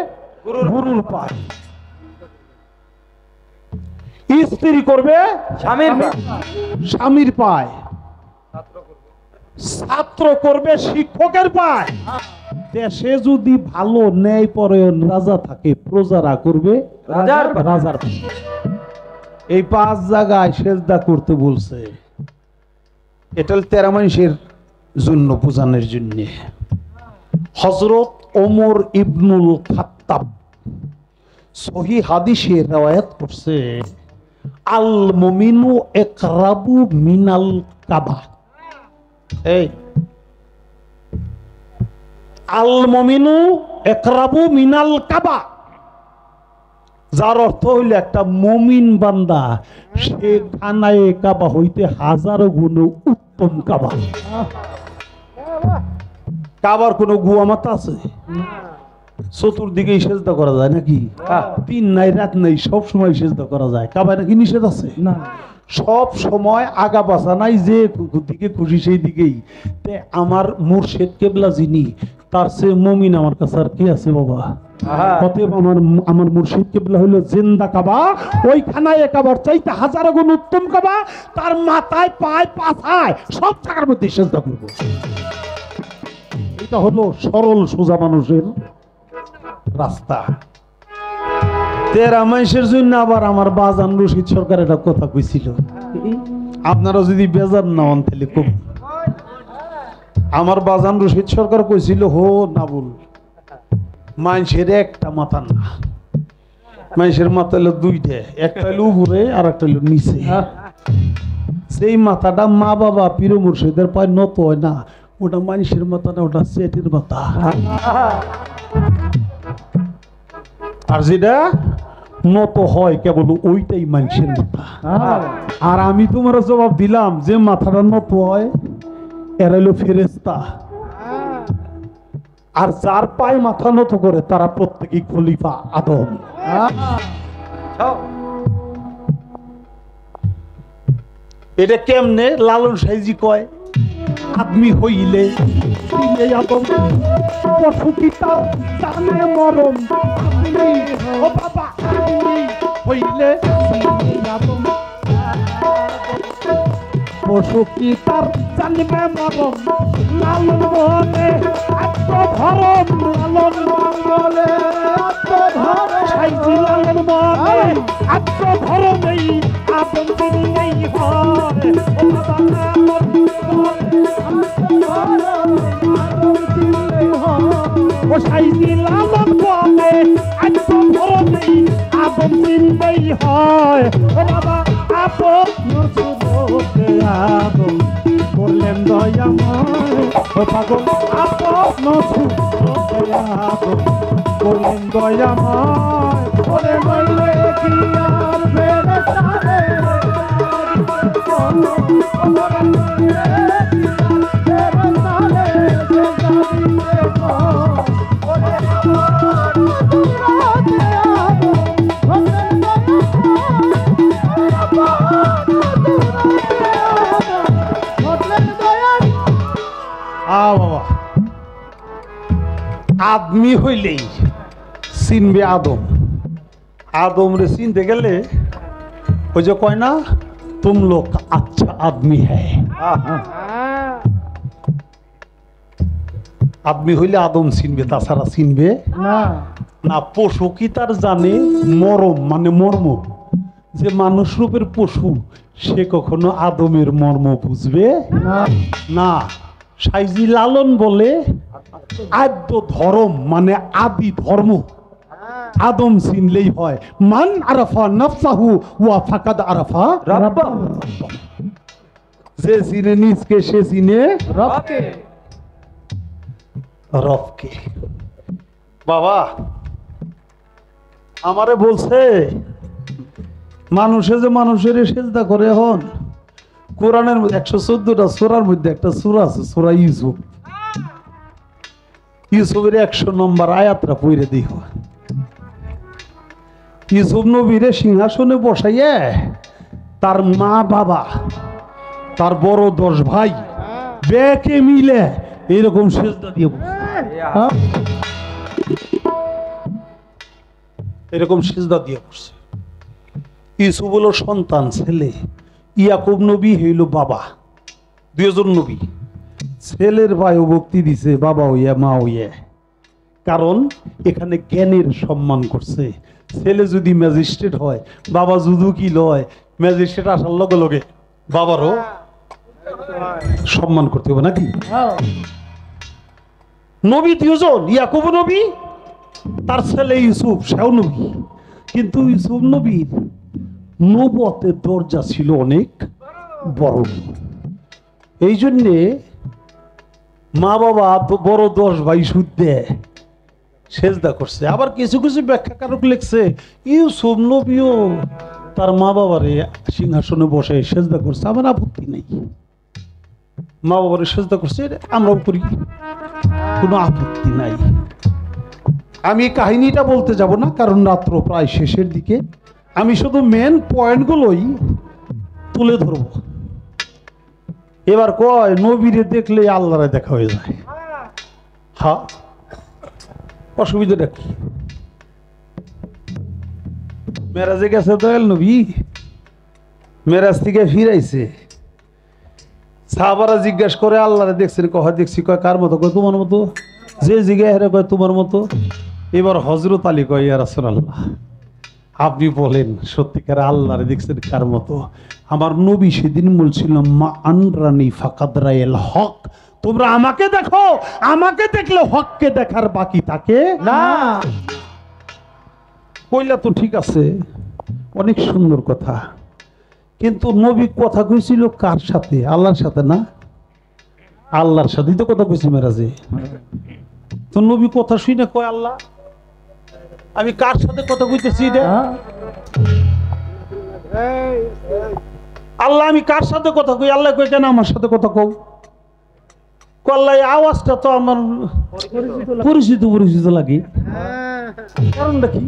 Speaker 1: গুরুর পায়, স্ত্রী করবে স্বামীর পায়, ছাত্র করবে শিক্ষকের পায়। দেশে যদি ভালো ন্যায়পরায়ণ রাজা থাকে, প্রজারা করবে রাজার পায়। এই 5 জায়গায় সেজদা করতে বলছে। এটা তেরা মানুষের জন্য বোঝানোর জন্য। হযরত ওমর ইবনুল খাত্তাব সহিহ হাদিসে রওয়ায়াত করছে, আল মুমিনু ইকরাবু মিনাল কাবা। এই আল মুমিনু ইকরাবু মিনাল কাবা, যার অর্থ হইল একটা মুমিন বান্দা সে খানায়ে কাবা হইতে হাজারো গুণ উত্তম কাবা। কাবার কোনো গুয়া মাথা আছে? চতুর্দিকে সেজদা করা যায় নাকি? দিন নাই রাত নাই, সব সময় সেজদা করা যায়। কাবায় নাকি নিষেধ আছে? না, সব সময় আগা পাছা নাই, যে দিকে খুশি সেই দিকেই। আমার মুর্শিদ কেবলা যিনি, তার চেয়ে মুমিন আমার কাছে আর কি আছে বাবা? অতএব আমার মুর্শিদ কেবলা হইল জিন্দা কাবা, ওই খানায় কাবার চাইতে হাজারো গুণ উত্তম কাবা। তার মাথায় পায় পাছায় সব জায়গার মধ্যে সেজদা করব। এটা হলো সরল সোজা মানুষের রাস্তা। তেরা মাইশের জন্য আবার আমার বাজান রশিদ সরকার একটা কথা কইছিল, আপনারা যদি বেজার না হন তাহলে খুব। আমার বাজান রশিদ সরকার কইছিল, হো না বল, মানুষের একটা মাথা না, মানুষের মাথা হলো দুইটা, একটা হলো উপরে আর একটা হলো নিচে। সেই মাথাটা মা বাবা পীর মুর্শিদের পায় নত হয় না, ওটা মানুষের মাথা না, ওটা সেটের মাথা। আর যেটা নত হয় কেবল ওইটাই মানুষের মাথা। আর আমি তোমার জবাব দিলাম, যে মাথাটা নত হয় এরা হলো ফেরেশতা, আর যার পায়ে মাথা নত করে তারা প্রত্যেকেই খলিফা আদম। এটা কেমনে? লালন সাইজি কয়, আদমি হইলে আদম, পশু কি তার জানে মরম, ও বাবা আদমি হইলে আদম, ও পশু কি তার জানিবে মরণ লালন বলে আত্মধরম লালন বলে আত্মধরম সাইজি লালন বলে আত্মধরমেই আপন চিনলেই হয় ও বাবা লালন বলে আত্মধরম আপন চিনলেই হয় ও সাইজি লালন বলে আত্মধরমেই আপন চিনলেই হয় ও বাবা আপন নসুরতে আদম করলেন দয়াময় ও পাগল আপন নসুরতে আদম করলেন দয়াময় ওরে নইলে কি আর ফেরেশতারে বাবা আদমি হইলেই চিনবে আদম আদম রে চিনতে গেলে ওই যে কয় না তুম লোক আচ্ছা আদমি হ্যায় আদমি হইলে আদম চিনবে তাছাড়া চিনবে না না পশু কি তার জানে মরম মানে মর্ম যে মানুষ রূপের পশু সে কখনো আদমের মর্ম বুঝবে না সাইজি লালন বলে আদ্য ধর্ম মানে আদি ধর্ম আদম চিনলেই হয় মান আরাফা নাফসাহু ওয়া ফাকাদ আরাফা রাব্বাহু যে চিনে নিজকে সে চিনে রবকে রবকে বাবা আমারে বলছে মানুষে যে মানুষের সেজদা করে এখন কোরআনের 114টা সূরার মধ্যে একটা সূরা আছে সূরা ইউসুফ ইউসুফের 100 নম্বর আয়াতটা পড়ে দেখো ইউসুফ নবীরে সিংহাসনে বসাইয়ে তার মা বাবা তার বড় 10 ভাই বেকে মিলে এরকম সেজদা দিয়ে এরকম সেজদা দিয়ে বসছে ইউসুফ হলো সন্তান ছেলে ইয়াকুব নবী হইল বাবা দুইজন নবী ছেলের ভাই ভক্তি দিছে বাবা হইয়া মা হইয়া কারণ এখানে জ্ঞানের সম্মান করছে ছেলে যদি ম্যাজিস্ট্রেট হয় বাবা যুদু কি লয় ম্যাজিস্ট্রেট আসার লগে লগে বাবারও সম্মান করতে হবে নাকি নবী দুইজন ইয়াকুব নবী তার ছেলে ইউসুফ সেও নবী কিন্তু ইউসুফ নবীর নবুয়তের দরজা ছিল অনেক বড় এই জন্যে মা বাবা বড় 10 ভাই শুদ্ধে সেজদা করছে আবার কিছু কিছু ব্যাখ্যাকারক লিখছে ইউসুফ নবীও তার মা বাবারে সিংহাসনে বসে সেজদা করছে আমার আপত্তি নেই মা বাবারে সেজদা করছে আমরাও করি কোনো আপত্তি নাই আমি কাহিনীটা বলতে যাব না কারণ রাত্র প্রায় শেষের দিকে আমি শুধু মেন পয়েন্টগুলোই তুলে ধরব এবার কয় নবীরে দেখলে আল্লাহরে দেখা হয়ে যায় হ্যাঁ অসুবিধাটা কি মেরাজে গেছে দয়াল নবী মেরাজ থেকে ফিরাইছে সাহাবারা জিজ্ঞাসা করে আল্লাহরে দেখছেন কহ দেখছি কয় কার মতো কয় তোমার মতো যে জিজ্ঞাসা কয় তোমার মতো এবার হযরত আলী কয় ইয়া রাসূলুল্লাহ আপনি বলেন সত্যিকার আল্লাহরে দেখছেন কার মতো আমার নবী সেদিন বলছিল মা আনরানি ফাকাদ রায়াল হক তোমরা আমাকে দেখো আমাকে দেখলে হককে দেখার বাকি থাকে না কইলা তো ঠিক আছে অনেক সুন্দর কথা কিন্তু নবী কথা কইছিল কার সাথে আল্লাহর সাথে না আল্লাহর সাথেই তো কথা কইছি মেরাজে তো নবী কথা শুনে কয় আল্লাহ আমি কার সাথে কথা কইতেছি এটা আল্লাহ আমি কার সাথে কথা কই আল্লাহ কই কেন আমার সাথে কথা কও আল্লাহ আওয়াজটা তো আমার পরিচিত পরিচিত লাগে কারণটা কি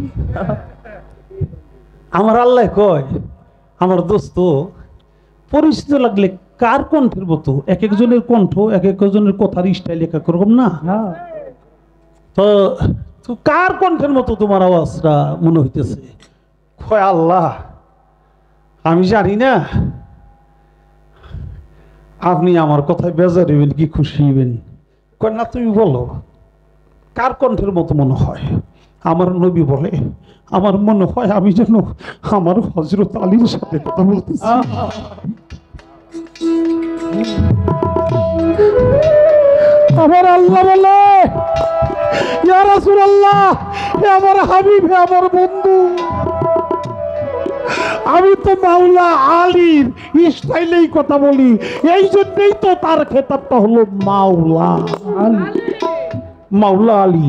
Speaker 1: আমার আল্লাহ কয় আমার দোস্ত পরিচিত লাগলে কার কণ্ঠের মতো এক একজনের কণ্ঠ এক একজনের কথার স্টাইল এক এক রকম না তো কার কণ্ঠের মতো তোমার আওয়াজটা মনে হইতেছে কয় আল্লাহ আমি জানি না আপনি আমার কথায় বেজার হইবেন কি খুশি হইবেন? কয় না, তুমি বলো কার কণ্ঠের মতো মনে হয়? আমার নবী বলে, আমার মনে হয় আমি যেন আমার হযরত আলীর সাথে কথা বলতেছি। আমার আল্লাহ বলে, ইয়া রাসূলুল্লাহ, হে আমার হাবিব, হে আমার বন্ধু, আমি তো মাওলা আলীর স্টাইলেই কথা বলি, এই জন্যই তো তার খেতাবটা হলো মাওলা আলী। মাওলা আলী,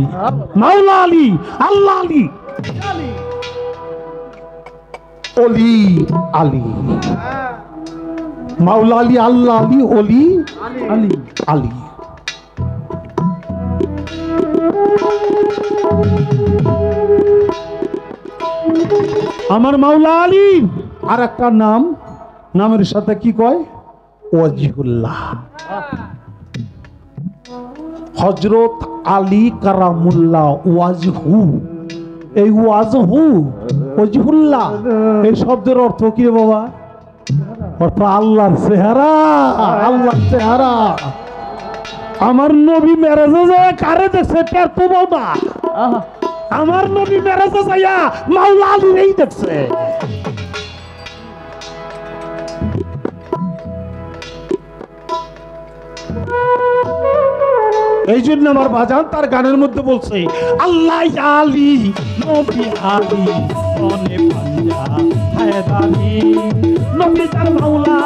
Speaker 1: মাওলা আলী, আল্লাহ আলী, অলি আলী, মাওলা আলী, আল্লাহ আলী, অলি আলী, আলী। আমার মাওলা আলী আর একটা নাম, নামের সাথে কি কয়? ওয়াজিহুল্লাহ। হযরত আলী কারামুল্লাহ ওয়াজহু, এই ওয়াজহু ওয়াজিহুল্লাহ এই শব্দের অর্থ কি রে বাবা? অর্থ আল্লাহর চেহারা, আল্লাহর চেহারা। আমার নবী মেরাজে যায় কারে দেখছে টের তো বাবা? আমার নবী মেরাজে যাইয়া মাওলা আলীরই দেখছে। এই জন্য আমার বাজান তার গানের মধ্যে বলছে, আল্লাহ আলী নবী আলী মনে পাঞ্জা হায়দারি, নবী তার মাওলা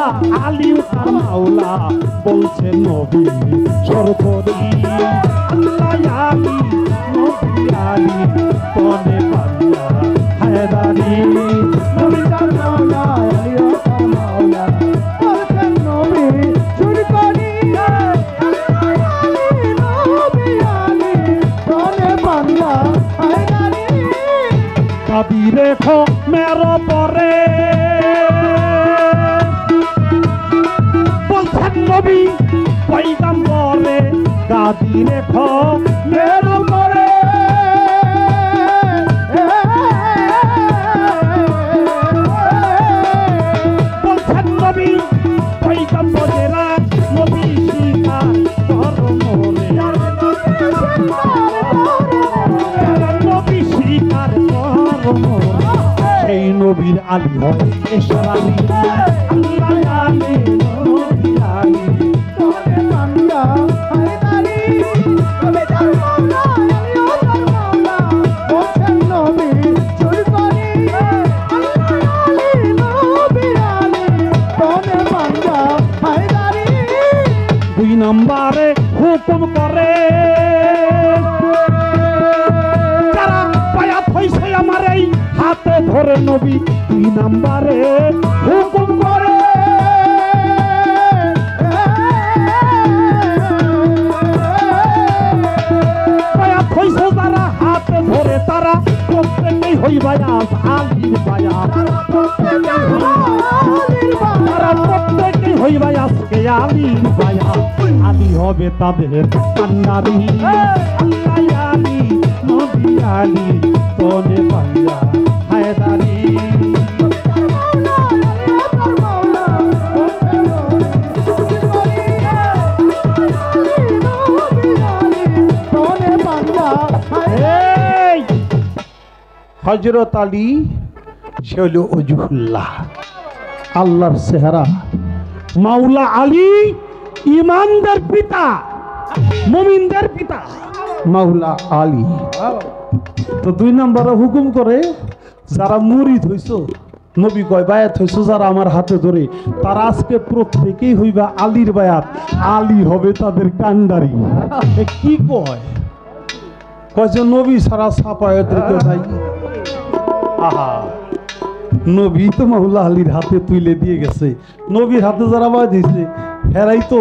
Speaker 1: আলী তার মাওলা, বলছে নবী সরকরি। আল্লাহ আলী নবী আলী মনে পাঞ্জা হায়দারি, নবী তার মাওলা আলী তার মাওলা, বলছে নবী সরকরি। কাবি রেখো মেরো পরে, বলছেন নবী পয়গম্বরে, কাবি রেখো মেরো পরে, বলছেন নবী পয়গম্বরেরা, নবী স্বীকার করো মোরে, নবী স্বীকার করো মোরে। সেই নবীর আলী হবে এশরালি, আল্লাহ আলী নবী আলী তোরে বান্দা হায়দারি, নবী তার মাওলা আলী তার মাওলা, বলছেন নবী চুরকারি। আল্লাহ আলী নবী আলী তোরে বান্দা হায়দারি। দুই নম্বরে হুকুম করে, যারা বায়াত হইছে আমার এই হাতে ধরে নবী, দুই নম্বরে হুকুম করে, বায়াত হইছে যারা হাতে ধরে, তারা প্রত্যেকেই হইবা আলীর বায়াত, তারা প্রত্যেকেই হইবা আজকে আলীর বায়াত। আলী হবে তাদের কান্নারি, আল্লাহ আলী নবী আলী তোরে বান্দা হায়দারি। হযরত আলী সে হল ওয়াজহুল্লাহ, আল্লাহর চেহারা। মাওলা আলী ইমানদার পিতা, মুমিনদের পিতা মাওলা আলী। তো দুই নম্বরে হুকুম করে, যারা মুরিদ হইছো, নবী কয় বায়াত হইছো যারা আমার হাতে ধরে, তারা আজকে প্রত্যেকেই হইবা আলীর বায়াত, আলী হবে তাদের কান্ডারি। কি কয়? কয় যে নবী সারা ছাপায়তের কেউ নাই। আহা, নবী তো মাওলা আলীর হাতে তুলে দিয়ে গেছে, নবীর হাতে যারা বায়াত দিয়েছে হেরাই তো